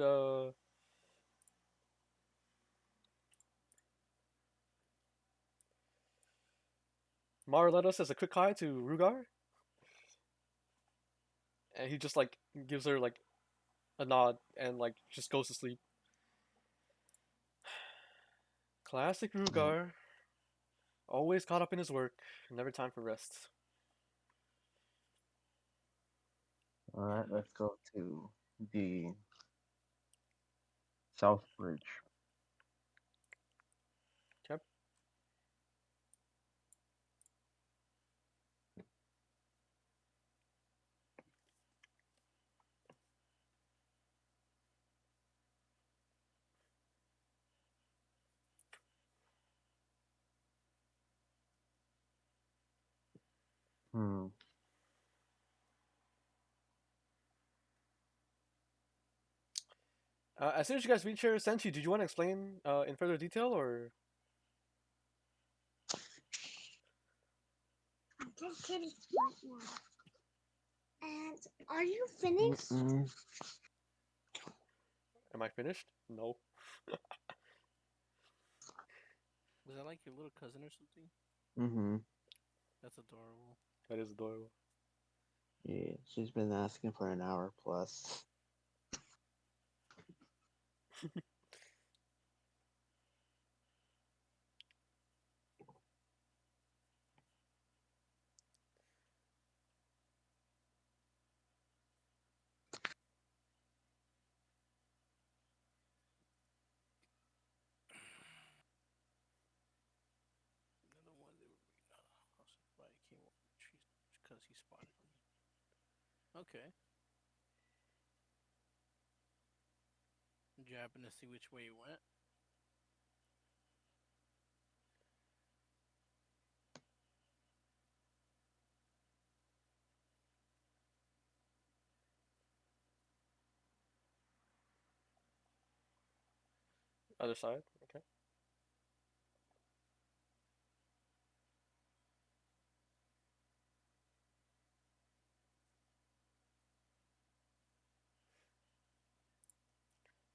Mara led us as a quick hi to Rugar, and he just like gives her like a nod and like just goes to sleep. Classic Rugar. Always caught up in his work, never time for rest. All right, let's go to the South Bridge. Okay. Hmm. As soon as you guys reach here, Senchi, did you want to explain in further detail or? I just did it right now. And are you finished? Am I finished? No. Was that like your little cousin or something? Mm-hmm. That's adorable. That is adorable. Yeah, she's been asking for an hour plus. Another one they were somebody came over the trees because he spotted me. Okay. Did you happen to see which way he went? Other side. Okay.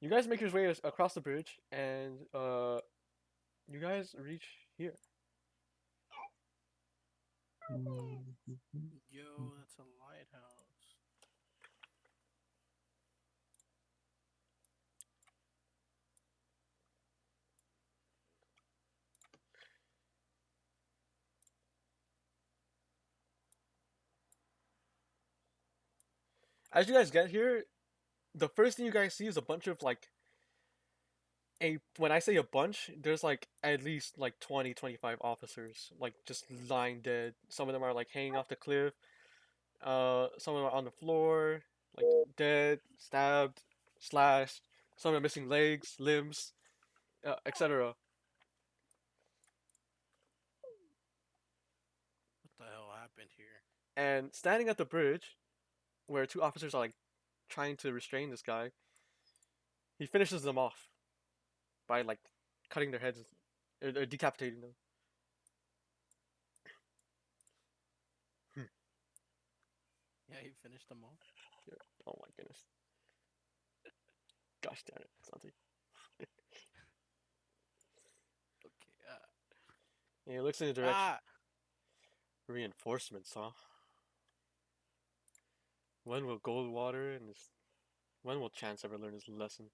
You guys make your way across the bridge, and you guys reach here. Yo, that's a lighthouse. As you guys get here, the first thing you guys see is a bunch of like when I say a bunch, there's like at least like 20, 25 officers like just lying dead. Some of them are like hanging off the cliff. Some of them are on the floor, like dead, stabbed, slashed. Some are missing legs, limbs, etc. What the hell happened here? And standing at the bridge, where two officers are like trying to restrain this guy, he finishes them off by like cutting their heads or decapitating them. Yeah, he finished them all. Oh my goodness. Gosh damn it, Santi. Okay. He looks in the direction. Ah. Reinforcements, huh? When will Goldwater and his... When will Chance ever learn his lesson?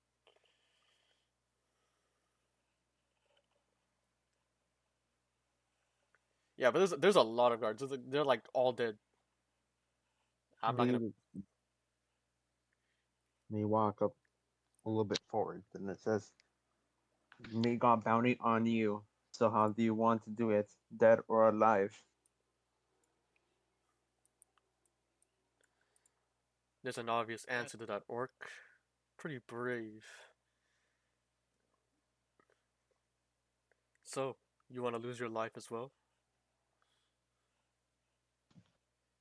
Yeah, but there's a lot of guards. They're like all dead. I'm not gonna. Me walk up a little bit forward, and it says, "Me got bounty on you. So how do you want to do it, dead or alive?" There's an obvious answer to that, orc. Pretty brave. So, you want to lose your life as well?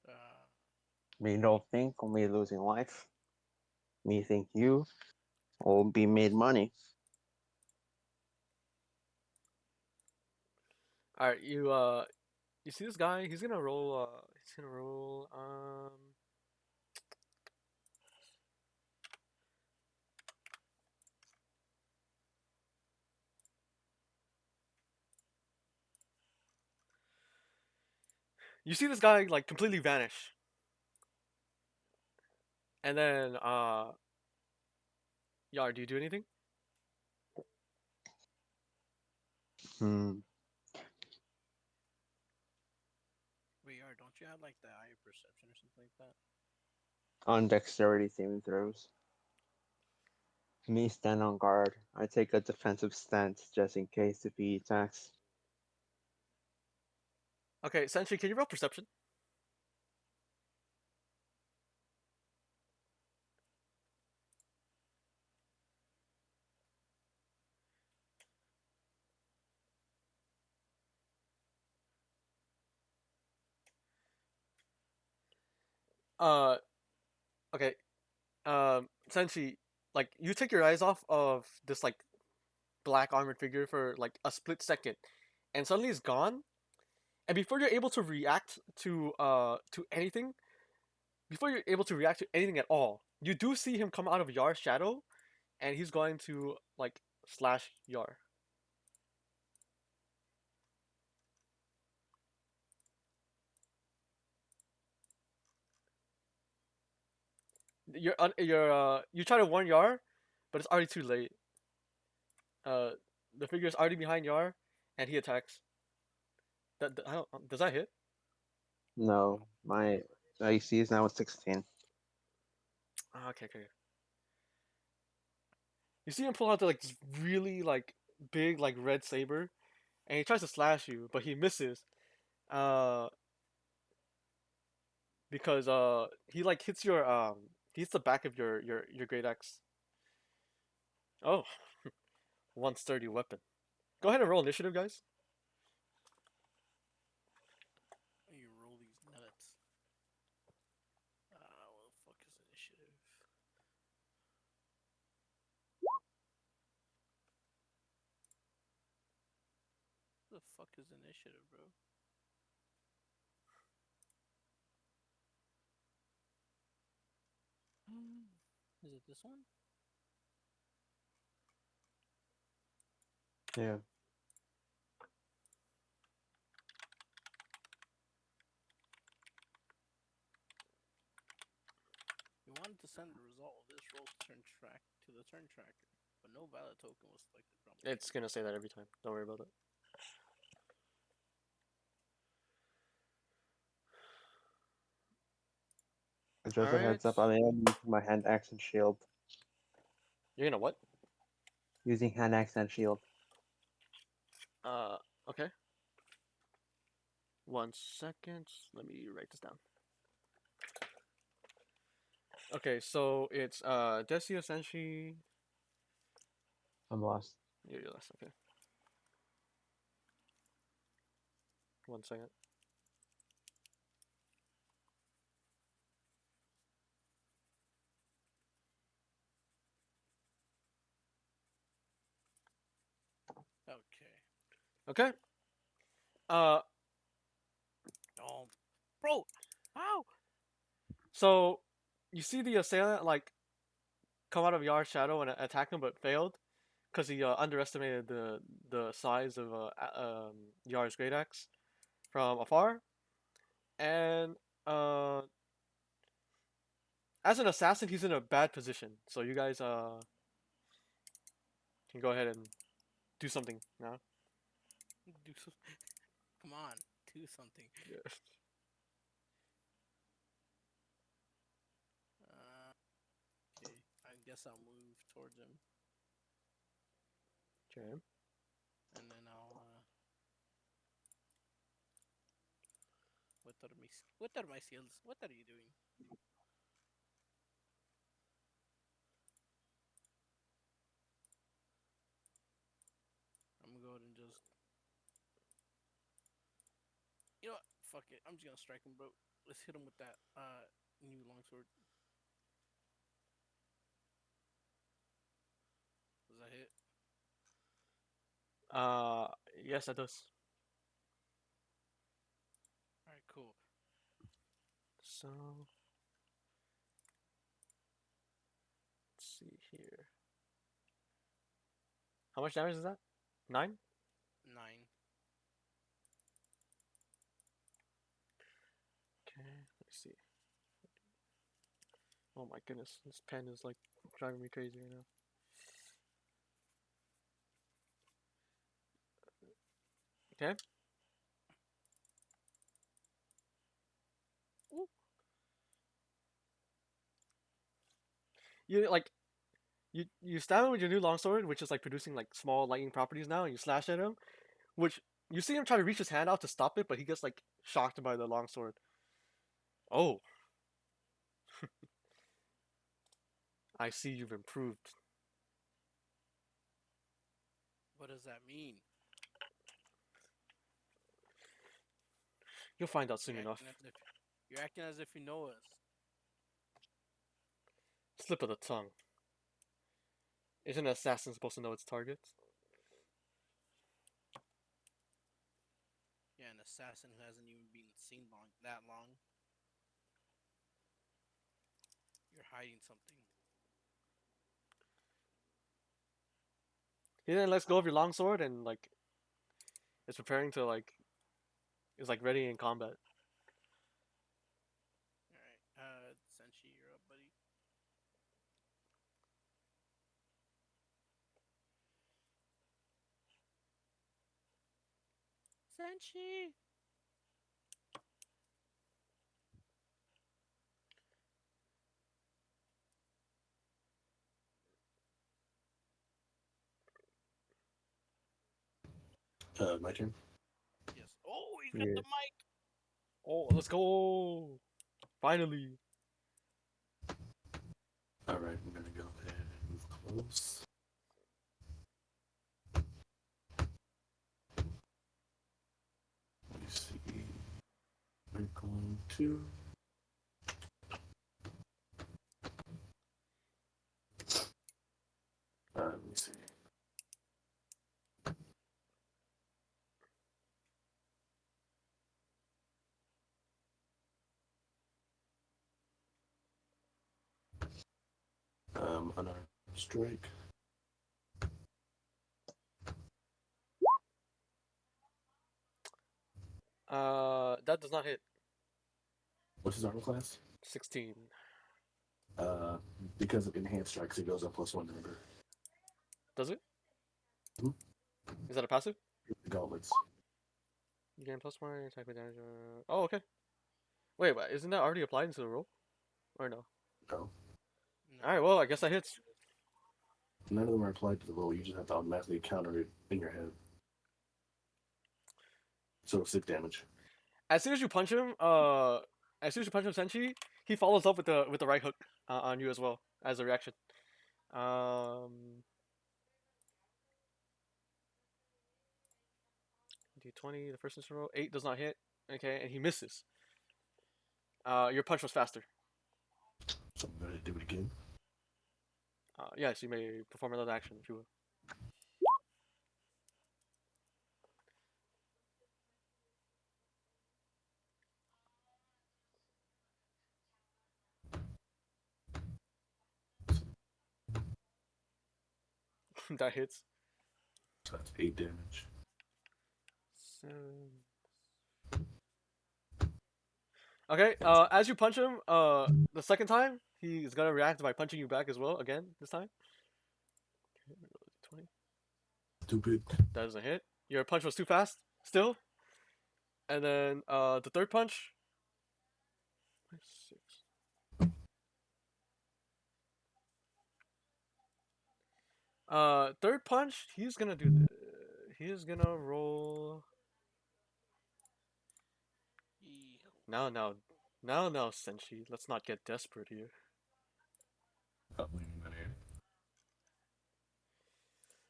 Uh. Me don't think of me losing life. Me think you will be made money. All right, you see this guy? He's gonna roll. He's gonna roll. You see this guy like completely vanish, and then Yar, do you do anything? Hmm. VR, don't you have like the eye of perception or something like that? On dexterity saving throws. Me stand on guard. I take a defensive stance just in case if he attacks. Okay, Sentry, can you roll perception? Uh, okay. Sentry, like you take your eyes off of this like black armored figure for like a split second, and suddenly it's gone. And before you're able to react to anything, before you're able to react to anything at all, you do see him come out of Yar's shadow, and he's going to like slash Yar. You try to warn Yar, but it's already too late. Uh, the figure is already behind Yar, and he attacks. I don't, does that hit? No, my AC is now at 16. Okay, okay. You see him pull out the like this really like big like red saber, and he tries to slash you, but he misses. Uh, because he like hits your he hits the back of your great axe. Oh, one sturdy weapon. Go ahead and roll initiative, guys. You roll these nuts. What the fuck is initiative? What the fuck is initiative, bro? Is it this one? Yeah. You wanted to send the result of this roll to the turn tracker, but no valid token was selected from it. It's gonna say that every time. Don't worry about it. Just All a right. heads up, I am using my hand axe and shield. You're gonna what? Using hand axe and shield. Uh, okay. 1 second. Let me write this down. Okay, so it's Desi Senshi. I'm lost. You're last. Okay. 1 second. Okay. Okay. Uh, Bro, how? So you see the assailant like come out of Yar's shadow and attack him, but failed because he underestimated the size of Yar's great axe from afar. And uh, as an assassin, he's in a bad position. So you guys can go ahead and do something now. Do so- Come on, do something. Yeah. Okay, I guess I'll move towards him, Okay. and then I'll. What are my skills? What are you doing? I'm gonna go ahead and just. You know what? Fuck it. I'm just gonna strike him, bro. Let's hit him with that new longsword. Does that hit? Uh, yes, that does. All right, cool. So let's see here. How much damage is that? 9? 9. Okay, let's see. Oh my goodness, this pen is like driving me crazy right now. Okay. Ooh. You like you stab him with your new longsword, which is like producing like small lightning properties now, and you slash at him, which you see him try to reach his hand out to stop it, but he gets like shocked by the longsword. Oh, I see you've improved. What does that mean? You'll find out soon You're enough. acting as if you're acting as if you know us. Slip of the tongue. Isn't an assassin supposed to know its targets? Yeah, an assassin who hasn't even been seen that long. You're hiding something. He then lets go of your longsword and like is preparing to like is like ready in combat. All right, Senshi, you're up, buddy. Senshi. My turn. Yes. Oh, he's got Yeah. the mic. Oh, let's go! Finally. All right, I'm gonna go ahead and move close. Let me see. We're going to. Let me see. Unarmed strike. That does not hit. What's his armor class? 16. Uh, because of enhanced strikes, it goes up +1 number. Does it? Mhm. Is that a passive? The gauntlets. You gain +1 attack with damage. Oh, okay. Wait, but isn't that already applied into the roll? Or no? No, No. Alright, well, I guess that hits. none of them are applied to the roll. You just have to automatically counter it in your head. So 6 damage. As soon as you punch him, Senshi, he follows up with the right hook on you as well as a reaction. D20, the first instance roll, 8 does not hit. Okay, and he misses. Your punch was faster. So I'm gonna do it again. Yes, you may perform another action if you will. That hits. So that's 8 damage. Seven. Okay. As you punch him, the second time he's gonna react by punching you back as well. Again, this time. 20. Stupid. That doesn't hit. Your punch was too fast. Still. And then the third punch. 6. Third punch. He's gonna do. He's gonna roll. Now, Senshi. Let's not get desperate here.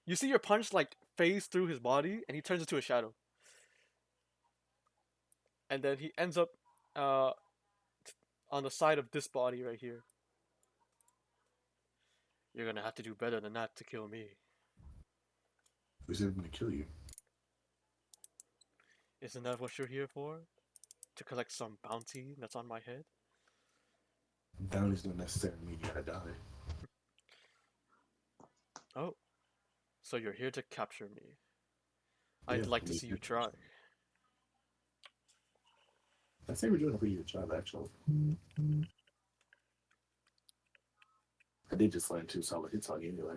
You see your punch like phase through his body, and he turns into a shadow. And then he ends up uh, on the side of this body right here. You're gonna have to do better than that to kill me. Who's ever gonna kill you? Isn't that what you're here for? To collect some bounty that's on my head? Bounties don't necessarily mean you gotta die. Oh. So you're here to capture me. I'd Yeah, like to me see you too. try. I'd say we're doing a pretty good job, actually. I did just land 2 solid hits on you anyway.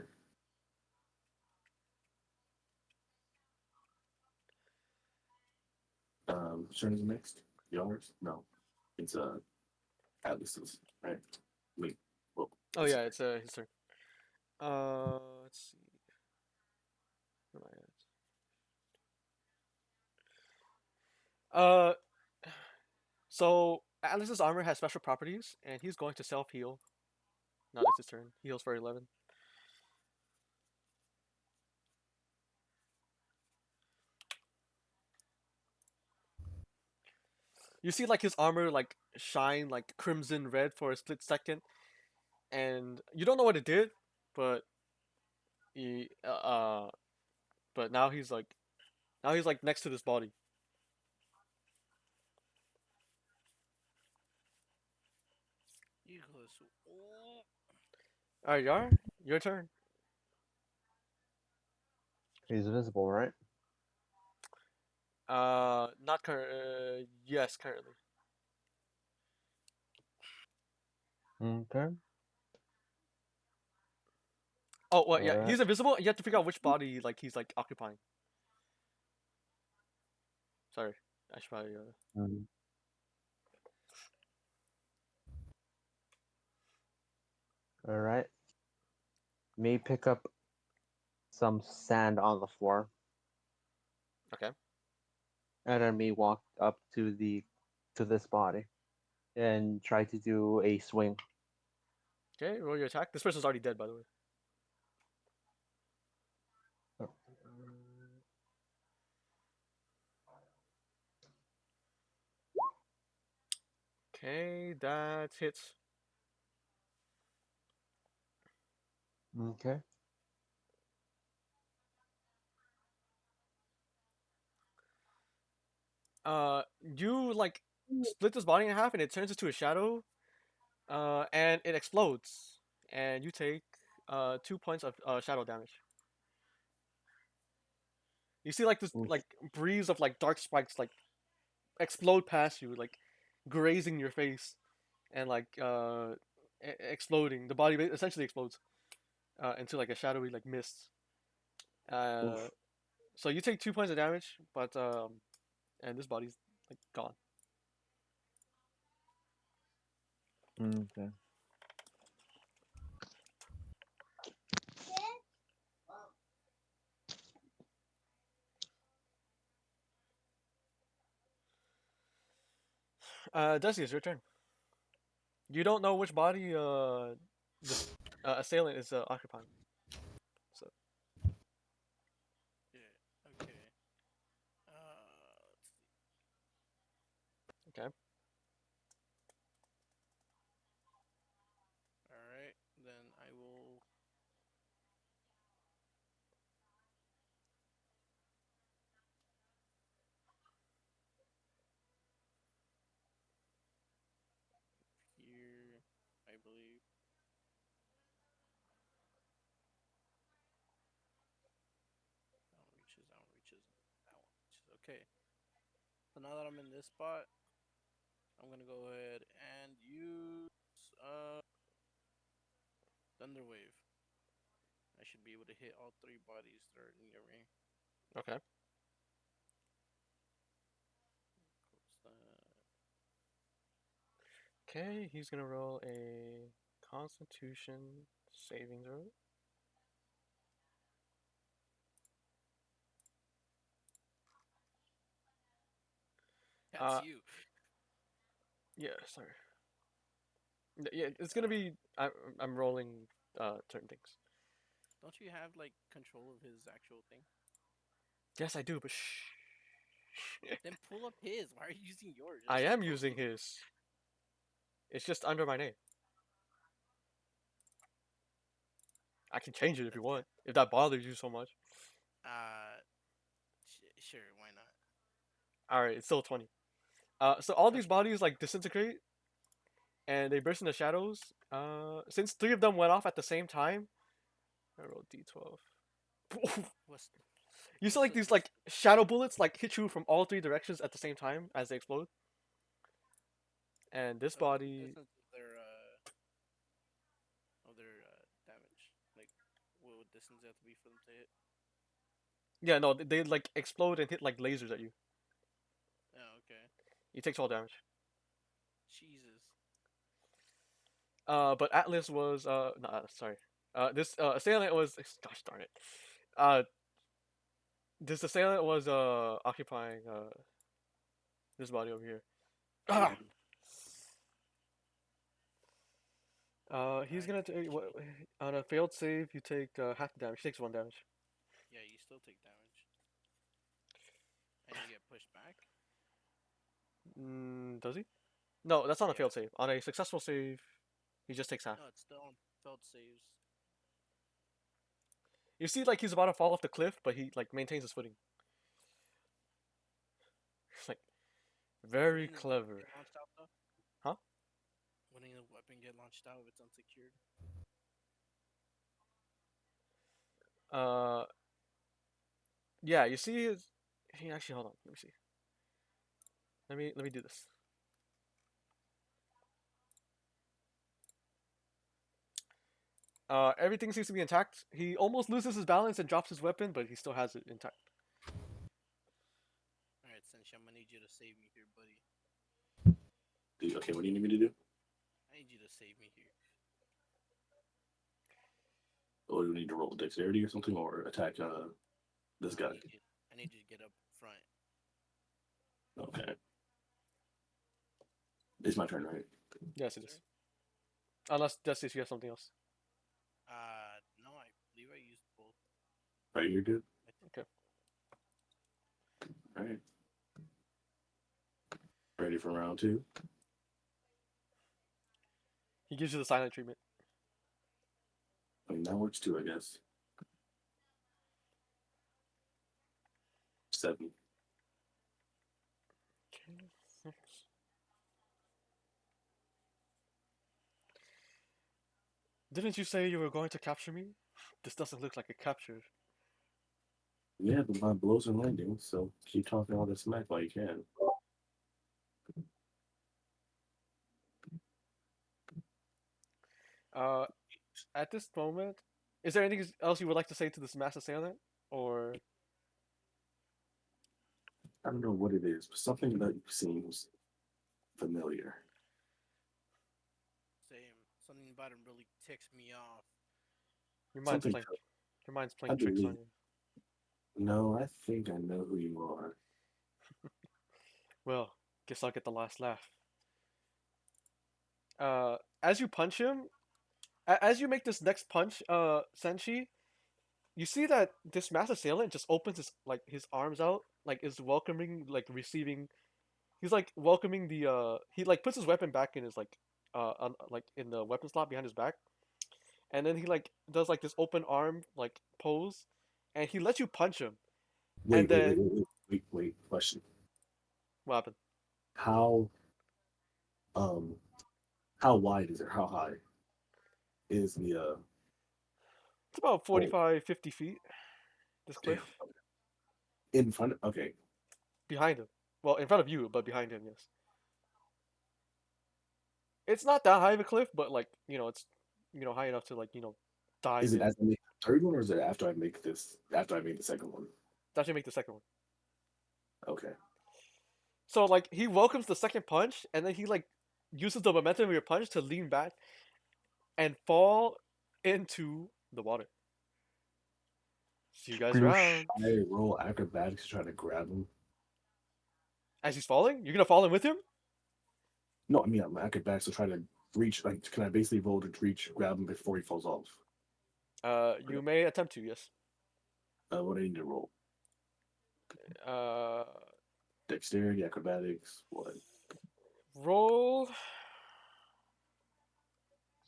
Turn is next. Yours? No. It's Atlas's, right? Wait. Well, Oh yeah, it's his turn. Let's see. Where am I at? So Atlas's armor has special properties, and he's going to self heal. Now it's his turn. He heals for 11. You see like his armor like shine like crimson red for a split second, and you don't know what it did, but he but now he's like next to this body. All right, Yar, your turn. He's visible, right? Not current. Yes, currently. Okay. Oh, well, yeah, Alright. he's invisible. You have to figure out which body like he's like occupying. Sorry, I should probably. Mm. Alright. Me pick up some sand on the floor, Okay. and then me walk up to this body and try to do a swing. Okay, roll your attack. This person's already dead, by the way. Okay, that hits. Okay. You like split this body in half, and it turns into a shadow. And it explodes, and you take 2 points of shadow damage. You see like this Oof. like breeze of like dark spikes like explode past you, like grazing your face, and like exploding. The body essentially explodes into like a shadowy like mist. Oof. So you take 2 points of damage, but and this body's like gone. Okay. Desi, it's your turn. You don't know which body this assailant is occupying. So Yeah. Okay. Let's see. okay. All right. Then I will. Here, I believe. Okay. So now that I'm in this spot, I'm gonna go ahead and use Thunder Wave. I should be able to hit all three bodies that are near me. Okay. Close that. Okay, he's gonna roll a Constitution saving throw. That's you. Yeah, sorry. Yeah, it's gonna be. I'm rolling certain things. Don't you have like control of his actual thing? Yes, I do, but shh. Then pull up his. Why are you using yours? I It's so am close using to him. his. It's just under my name. I can change it if you That's want. If that bothers you so much. uh, sure, why not? All right, it's still 20. So all these Okay. bodies like disintegrate and they burst into shadows. Since three of them went off at the same time, I rolled D12. What's You saw what's like the these dis- like shadow bullets like hit you from all three directions at the same time as they explode. And this what's the body, distance of their damage? Like, what would distance they have to be for them to hit? yeah, no, they like explode and hit like lasers at you. Oh, okay. You take 12 damage. Jesus. But Atlas was no, sorry. This assailant was gosh darn it. This assailant was occupying this body over here. Ah! He's I gonna take what on a failed save. You take half the damage. He takes 1 damage. Yeah, you still take damage, and you get pushed back. Does he? No, that's on a Yeah. failed save. On a successful save, he just takes half. No, it's still on failed saves. You see, like he's about to fall off the cliff, but he like maintains his footing. It's like very Wouldn't his weapon clever, get launched out though? huh? Wouldn't the weapon get launched out if it's unsecured? Uh, yeah. You see, he actually hold on. Let me see. Let me do this. Everything seems to be intact. He almost loses his balance and drops his weapon, but he still has it intact. All right, Senshi, I'm gonna need you to save me here, buddy. Okay, what do you need me to do? I need you to save me here. Or do we need to roll dexterity or something, or attack this guy? I need you to get up front. Okay. It's my turn, right? Yes, it is. Unless Justice, you have something else. No, I believe I used both. Right, you're good. Okay. All right. Ready for round two? He gives you the silent treatment. I mean, that works too, I guess. 7. Didn't you say you were going to capture me? This doesn't look like a capture. Yeah, but my blows are landing, so keep talking all this smack while you can. Uh, at this moment, is there anything else you would like to say to this mass assailant, or I don't know what it is, but something that seems familiar. Same. Something about him really ticks me off. your mind's Something. playing your mind's I playing tricks on believe. No, I think I know who you are. you? Well, guess I'll get the last laugh. As you punch him, as you make this next punch, Senshi, you see that this mass assailant just opens his arms out, like is welcoming, like receiving. He's like welcoming the he like puts his weapon back in his like in the weapon slot behind his back, and then he like does like this open arm like pose, and he lets you punch him, and then Wait. Question. what happened? How um how wide is it? How high is the It's about oh 45, 50 feet. This damn cliff. in front of, okay. behind him. Well, in front of you, but behind him, yes. It's not that high of a cliff, but like it's high enough to like dive Is it in. as I make the third one, or is it after I make this? After I make the second one? That should make the second one. Okay. So like he welcomes the second punch, and then he like uses the momentum of your punch to lean back and fall into the water. See you guys Sploosh. around. I roll acrobatics to try to grab him. As he's falling, you're gonna fall in with him. No, I mean I'm acrobatics to try to reach. Like, can I basically roll to reach, grab him before he falls off? You may attempt to, yes. What do I need to roll? Uh, Dexterity, acrobatics, what? roll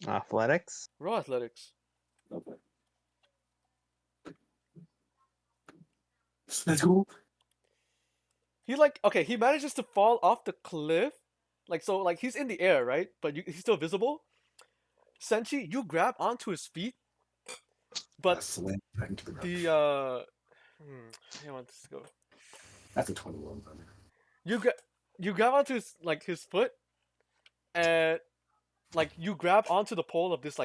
Athletics. roll athletics. Okay. That's cool. He like okay, he manages to fall off the cliff, like so like he's in the air, right? But he's still visible. Senshi, you grab onto his feet, but Slam back into the ground. the I want this to go. That's a 21. Brother. You grab onto his foot, and like you grab onto the pole of this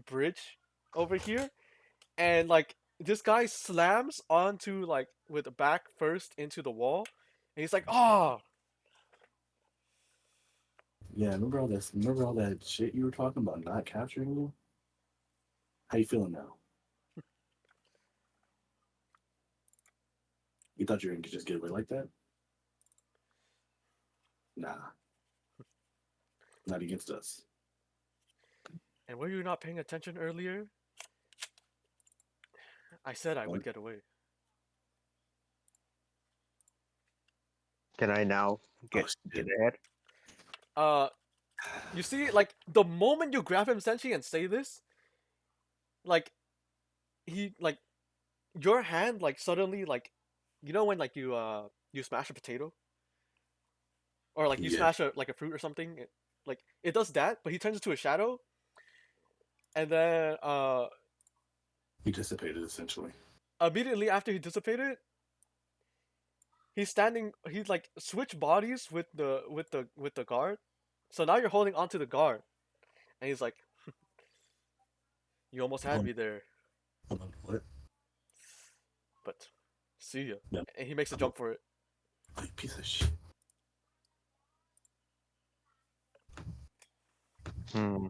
bridge over here, and like this guy slams onto like with the back first into the wall, and he's like, "Oh, Yeah, remember all this? Remember all that shit you were talking about not capturing you? How you feeling now? You thought you were gonna just get away like that? Nah, not against us. and were you not paying attention earlier? I said I would get away." Can I now get shit. ahead? You see, like the moment you grab him, Senshi, and say this, like he like your hand like suddenly like when like you smash a potato or like you Yeah. smash a fruit or something, like it does that, but he turns into a shadow, and then He dissipated essentially. immediately after he dissipated, he's like switch bodies with the guard. So now you're holding onto the guard, and he's like, "You almost had me there, Hold on, what? but see ya." No. And he makes a jump for it. Oh, you piece of shit. Hmm.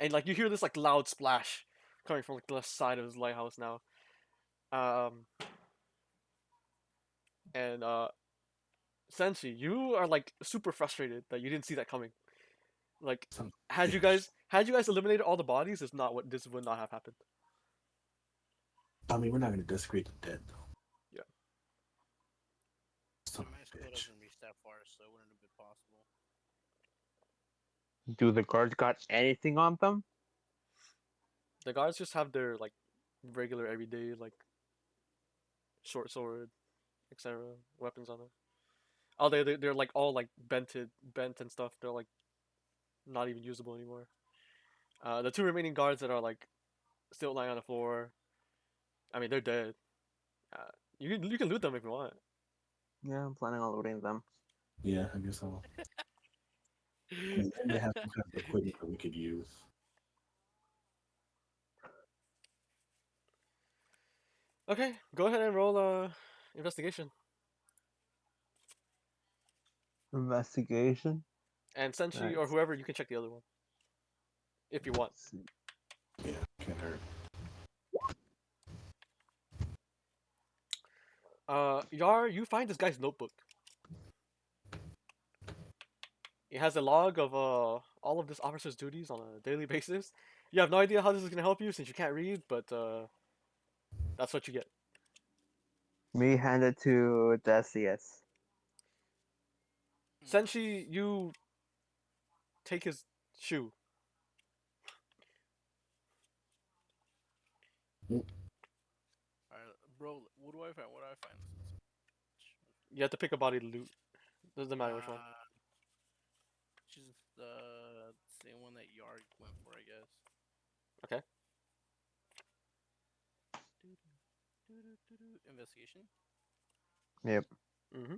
And like you hear this like loud splash coming from like the left side of his lighthouse now. And Senshi, you are like super frustrated that you didn't see that coming. Like Son of a had you bitch. guys eliminated all the bodies, this would not have happened. I mean, we're not gonna desecrate the dead though. Yeah. Son My of a skill bitch. doesn't reach that far, so it wouldn't have been possible. Do the guards got anything on them? The guards just have their like regular everyday like short sword, etc. weapons on them. Oh, they're like all like bent and stuff. They're like not even usable anymore. The two remaining guards that are like still lying on the floor, I mean they're dead. You can loot them if you want. Yeah, I'm planning on looting them. Yeah, I guess so. I mean, they have some kind of equipment that we could use. Okay, go ahead and roll investigation. Investigation. And Senshi Nice. or whoever, you can check the other one if you want. Let's see. Yeah, can't hurt. Yar, you find this guy's notebook. It has a log of all of this officer's duties on a daily basis. You have no idea how this is gonna help you since you can't read, but that's what you get. Me hand it to Decius. Senshi, you take his shoe. Alright, bro, what do I find? What do I find? You have to pick a body to loot. Doesn't matter which one. Just the same one that Yard went for, I guess. Okay. Investigation. Yep. Mm-hmm.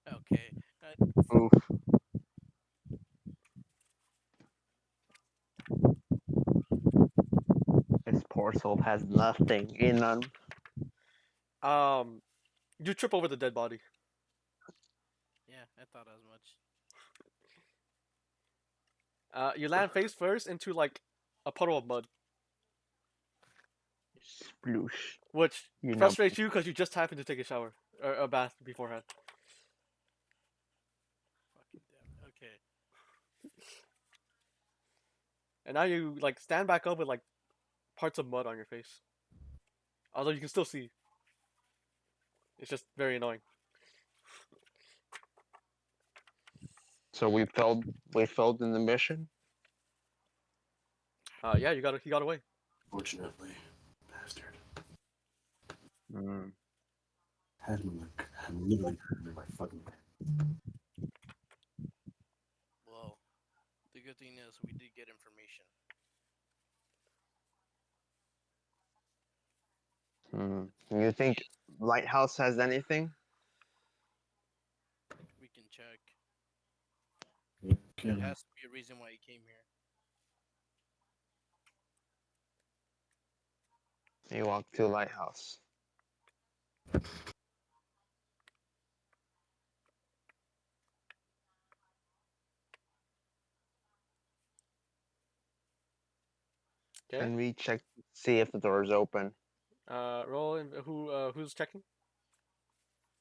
Okay. Oof. This poor soul has nothing in them. You trip over the dead body. Yeah, I thought as much. You land face first into like a puddle of mud, Sploosh. which You know. frustrates you because you just happened to take a shower or a bath beforehand. Fucking damn. Okay. And now you like stand back up with like parts of mud on your face. Although you can still see. It's just very annoying. So we failed in the mission. Yeah, he got away. Fortunately, bastard. Mm. Had him like, had literally had him in my fucking Well, the good thing is we did get information. You think Lighthouse has anything? We can check. Yeah, There okay. has to be a reason why he came here. You walk to Lighthouse. Okay. Can we check see if the door is open? Roll in, who's checking?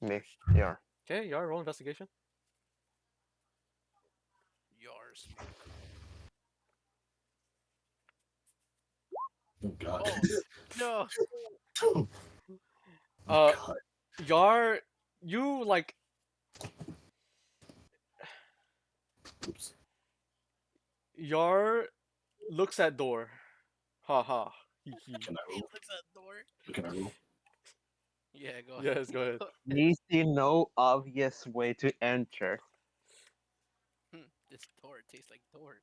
Me. Yeah. Okay, you are roll investigation. Yours. Oh god. Oh no! Oh Uh, god. Yar, you like Oops. Yar looks at door. Ha ha. Hee hee. Can I He roll? looks at the door. Can I roll? Yeah, go ahead. Yes, go ahead. We see no obvious way to enter. This door tastes like door.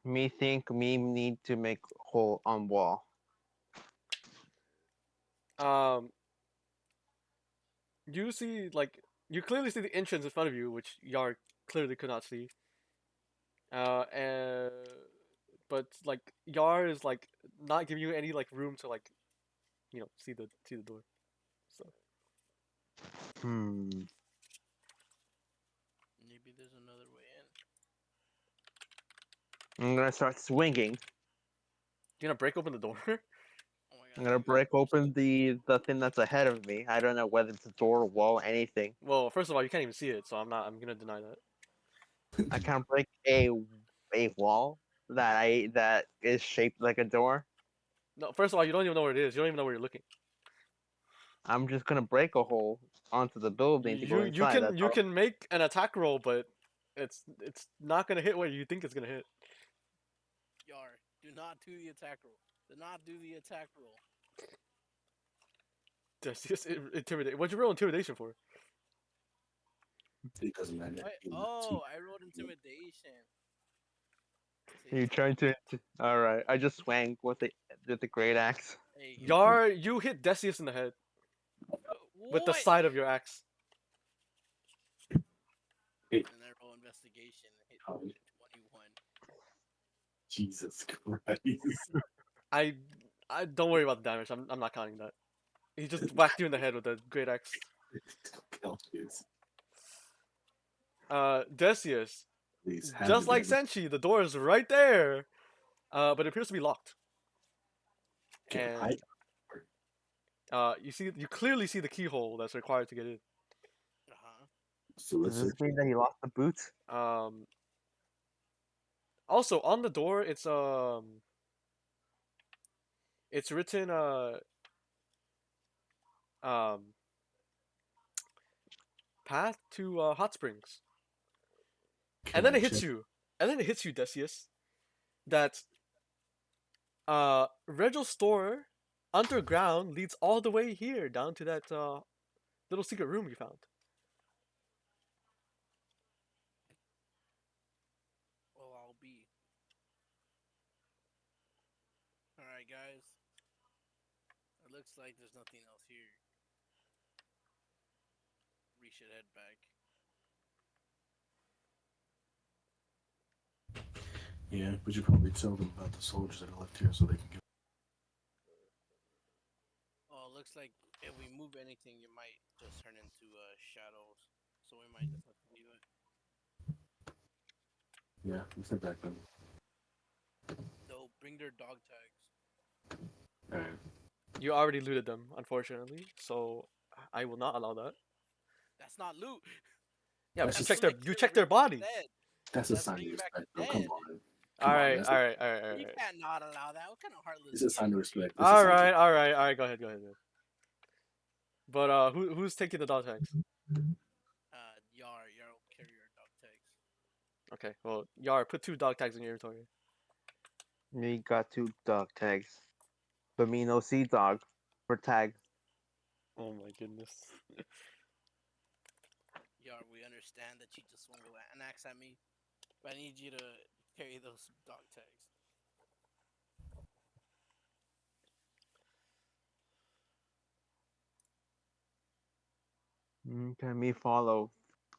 Me think me need to make hole on wall. Um, you see like you clearly see the entrance in front of you, which Yar clearly could not see. And but like Yar is like not giving you any like room to like see the door. So Hmm. Maybe there's another way in. I'm gonna start swinging. you're gonna break open the door. Oh my I'm god, gonna dude. break open the thing that's ahead of me. I don't know whether it's a door, wall, anything. Well, first of all, you can't even see it, so I'm gonna deny that. I can't break a wall that is shaped like a door. No, first of all, you don't even know where it is. You don't even know where you're looking. I'm just gonna break a hole onto the building to go You inside. can That's you all. can make an attack roll, but it's not gonna hit where you think it's gonna hit. Yar, do not do the attack roll. Do not do the attack roll. Just intimidate. What'd you roll intimidation for? It doesn't matter. Oh, I rolled intimidation. See, You it's gonna trying be to? All right. I just swang with the great axe. Hey, Yar, you hit Decius in the head with the what? side of your axe. And I roll investigation and hit Oh, 21. Jesus Christ. I I don't worry about the damage. I'm not counting that. He just whacked you in the head with a great axe. Please Decius, have just the like damage. Senshi, the door is right there, but it appears to be locked. Can And you clearly see the keyhole that's required to get in. Uh-huh. So Does let's this search. mean that he lost the boot? Um, Also on the door, it's written um path to hot springs, and Can then I it hits check? you, Decius, that Regal store underground leads all the way here down to that little secret room you found. Well, I'll be. Alright, guys. looks like there's nothing else here. We should head back. Yeah, we should probably tell them about the soldiers that are left here so they can get. Oh, it looks like if we move anything, it might just turn into shadows. So we might just have to leave it. Yeah, let's head back then. They'll bring their dog tags. Alright. You already looted them, unfortunately, so I will not allow that. That's not loot. Yeah, That's but just- you check their bodies. Dead. That's a Let's sign of bring back respect. the Oh, come dead. on. All Come on, right, that's all a- right, all right, all You right. can't not allow that. What kind of heartless? It's a sign of respect. This is All a sign of- right, all right, all right. Go ahead, go ahead. Go ahead. But who's taking the dog tags? Yar will carry your dog tags. Okay, well, Yar, put 2 dog tags in your inventory. Me got 2 dog tags. But me no sea dog for tag. Oh my goodness. Yar, we understand that you just swung an axe at me, but I need you to carry those dog tags. Okay, me follow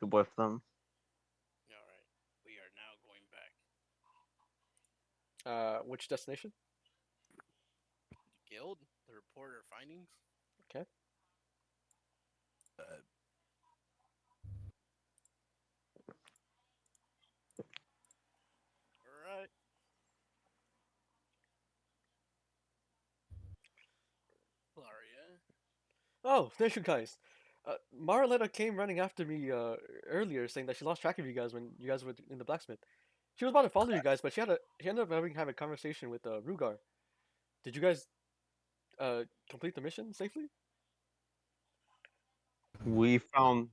with them. All right, we are now going back. Which destination? The guild to report our findings. Okay. All right. Laria. Oh, thank you guys. Marletta came running after me earlier, saying that she lost track of you guys when you guys were in the blacksmith. She was about to follow you guys, but she ended up having a conversation with Rugar. Did you guys complete the mission safely? We found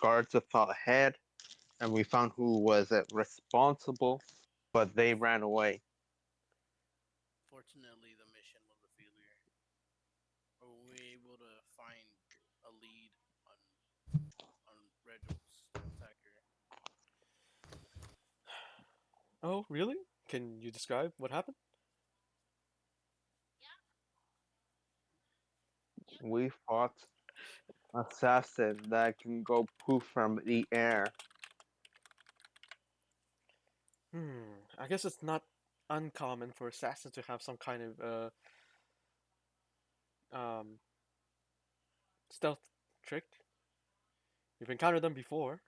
guards that fought ahead, and we found who was responsible, but they ran away. Fortunately, the mission was a failure. Or were we able to find a lead on Reginald's attacker? Oh, really? Can you describe what happened? We fought assassin that can go poof from the air. I guess it's not uncommon for assassins to have some kind of stealth trick. We've encountered them before.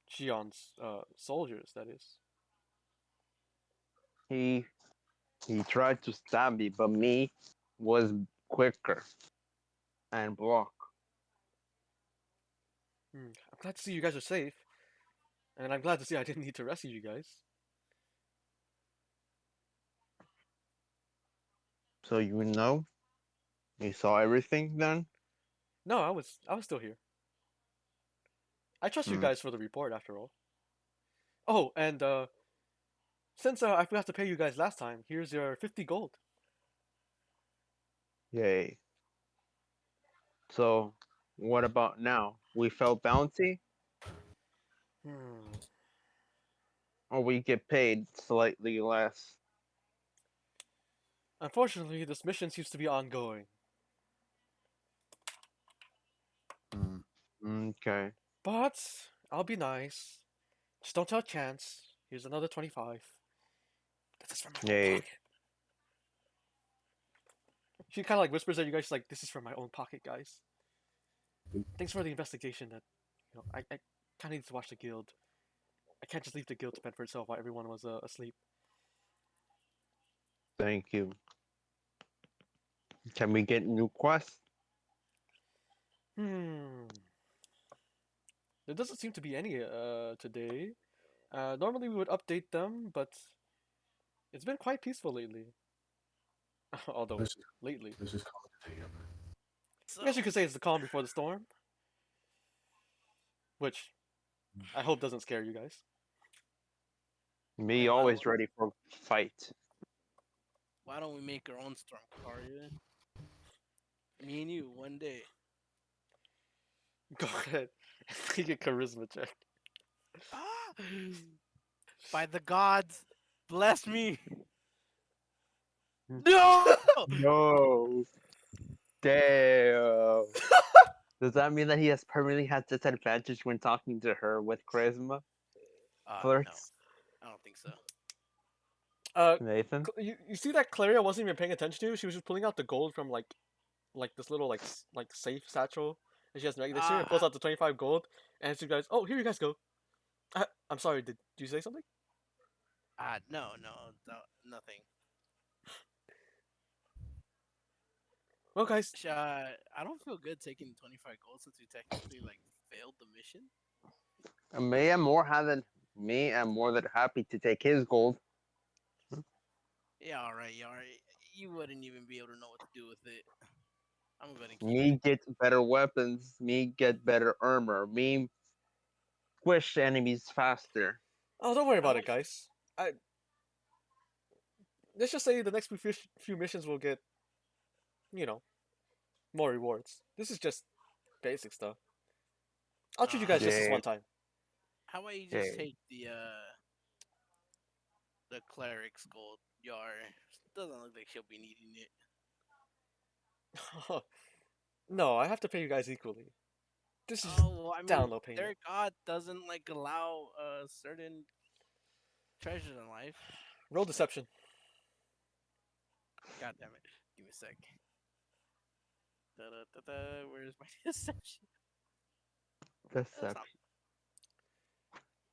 Shion's soldiers, that is. He tried to stab me, but me was quicker and block. I'm glad to see you guys are safe, and I'm glad to see I didn't need to rescue you guys. So you saw everything then. No, I was still here. I trust you Hmm. guys for the report, after all. Oh, and since I forgot to pay you guys last time, here's your 50 gold. Yay. So what about now? We felt bounty, or we get paid slightly less. Unfortunately, this mission seems to be ongoing. Okay. But I'll be nice. Just don't tell Chance. Here's another 25. This is from my own Yay. pocket. She kind of like whispers at you guys, she's like, "This is from my own pocket, guys. Thanks for the investigation. That I kind of need to watch the guild. I can't just leave the guild to fend for itself while everyone was asleep." Thank you. Can we get new quests? There doesn't seem to be any today. Normally we would update them, but it's been quite peaceful lately. Although Let's lately, just call it a day. I guess you could say it's the calm before the storm, which I hope doesn't scare you guys. Me Hey, why always don't- ready for fight. Why don't we make our own storm, Karia? Me and you, one day. Go ahead and make a charisma check. By the gods, bless me. No! No. Damn. Does that mean that he has permanently had disadvantage when talking to her with charisma? No, Flirts? I don't think so. Nathan? You see that Claria wasn't even paying attention to you? She was just pulling out the gold from like this little like safe satchel, and she has next to her and pulls out the 25 gold, and she goes, "Oh, here you guys go." I'm sorry. Did you say something? No, nothing. Well, guys, I don't feel good taking 25 gold since we technically like failed the mission. Me, I'm more than happy to take his gold. Yeah, all right. You wouldn't even be able to know what to do with it. I'm gonna keep Me it. get better weapons. Me get better armor. Me squish enemies faster. oh, don't worry How about it, much- guys. Let's just say the next few missions will get, you know, more rewards. This is just basic stuff. I'll treat you guys just this Yeah. one time. How about you Yeah. just take the cleric's gold? Yar doesn't look like she'll be needing it. No, I have to pay you guys equally. This is Oh, well, I mean, download payment. their god doesn't like allow certain treasures in life. Roll deception. God damn it! Give me a sec. Where's my deception? That's not- Deception.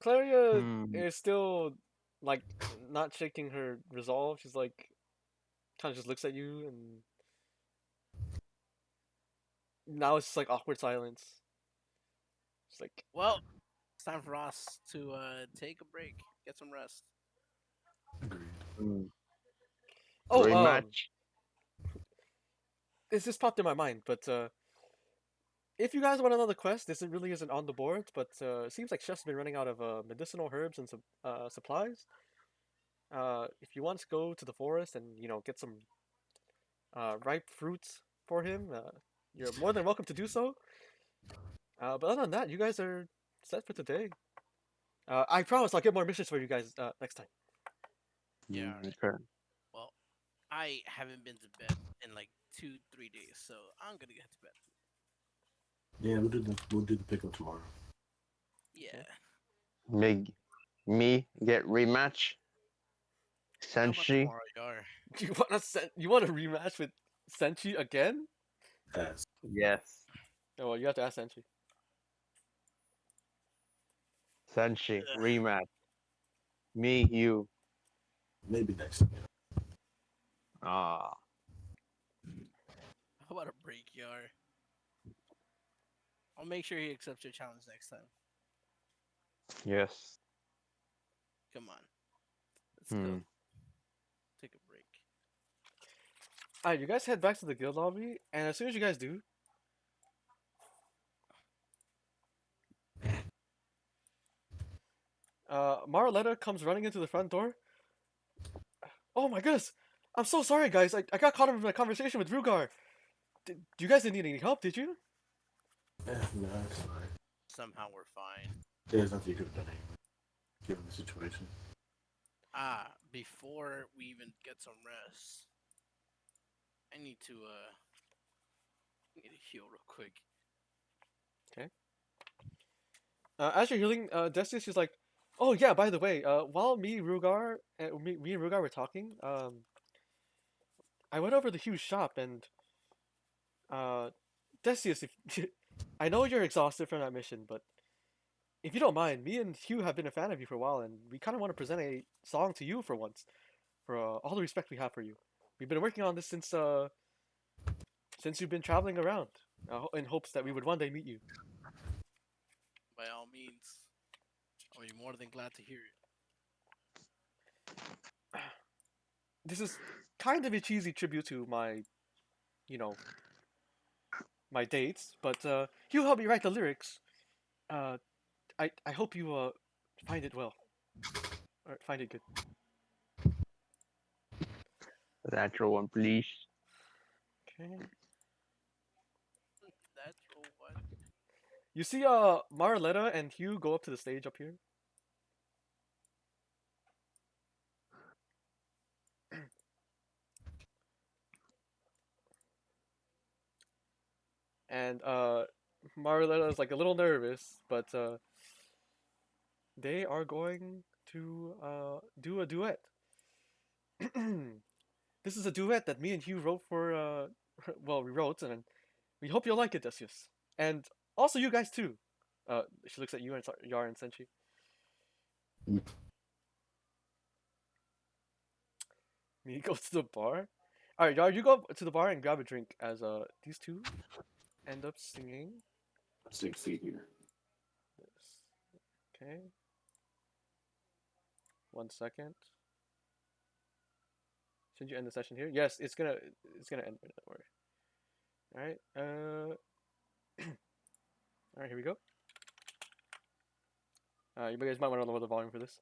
Claria Hmm. is still like not shaking her resolve. She's like kind of just looks at you, and now it's just like awkward silence. It's like, Well, it's time for us to take a break, get some rest. Agreed. Hmm. oh, Rematch. this just popped in my mind, but if you guys want another quest, this really isn't on the board, but it seems like Chef's been running out of medicinal herbs and supplies. If you want to go to the forest and get some ripe fruits for him, you're more than welcome to do so. But other than that, you guys are set for today. I promise I'll get more missions for you guys next time. Yeah, alright. Okay. Well, I haven't been to bed in like 2-3 days, so I'm gonna get to bed. Yeah, we'll do the pickup tomorrow. Yeah. Me get rematch. How about Senshi. tomorrow, Yar? You want to rematch with Senchi again? Pass. Yes. Oh, well, you have to ask Senchi. Senshi. Ugh. Rematch. Me, you. Maybe next time. Ah. How about a break, Yar? I'll make sure he accepts your challenge next time. Yes. Come on. Let's go. Take a break. Alright, you guys head back to the guild lobby, and as soon as you guys do, Marletta comes running into the front door. Oh my goodness! I'm so sorry, guys. I got caught up in a conversation with Rugar. You guys didn't need any help, did you? No, it's fine. Somehow we're fine. There's nothing you could have done anyway, given the situation. Before we even get some rest, I need to heal real quick. As you're healing, Destiny's is like, oh yeah, by the way, while me and Rugar were talking, I went over to Hugh's shop and, Decius, if I know you're exhausted from that mission, but if you don't mind, me and Hugh have been a fan of you for a while, and we kind of want to present a song to you for once, for all the respect we have for you. We've been working on this since you've been traveling around, in hopes that we would one day meet you. By all means, I'll be more than glad to hear it. This is kind of a cheesy tribute to my, my dates, but Hugh helped me write the lyrics. I hope you find it well, or find it good. Natural one, please. Okay. That's what. You see, Marletta and Hugh go up to the stage up here. and Marilena is like a little nervous, but they are going to do a duet. This is a duet that me and Hugh wrote for well, we wrote, and we hope you'll like it, Decius, and also you guys too. She looks at you and Yar and Senshi. Me go to the bar. All right, Yar, you go to the bar and grab a drink as these two end up singing Let's take a seat here. this. Okay. 1 second. Should you end the session here? Yes, it's gonna end. Don't worry. All right. All right. Here we go. You guys might want to lower the volume for this.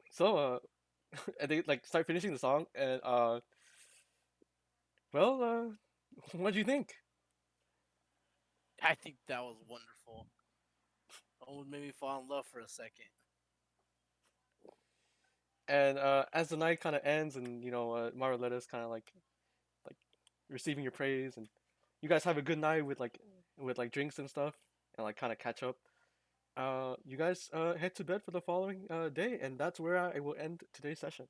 So and they like start finishing the song, and well, what do you think? I think that was wonderful. Almost made me fall in love for a second. And as the night kind of ends, and Marioletta's kind of like receiving your praise, and you guys have a good night with like drinks and stuff, and like kind of catch up. You guys head to bed for the following day, and that's where I will end today's session.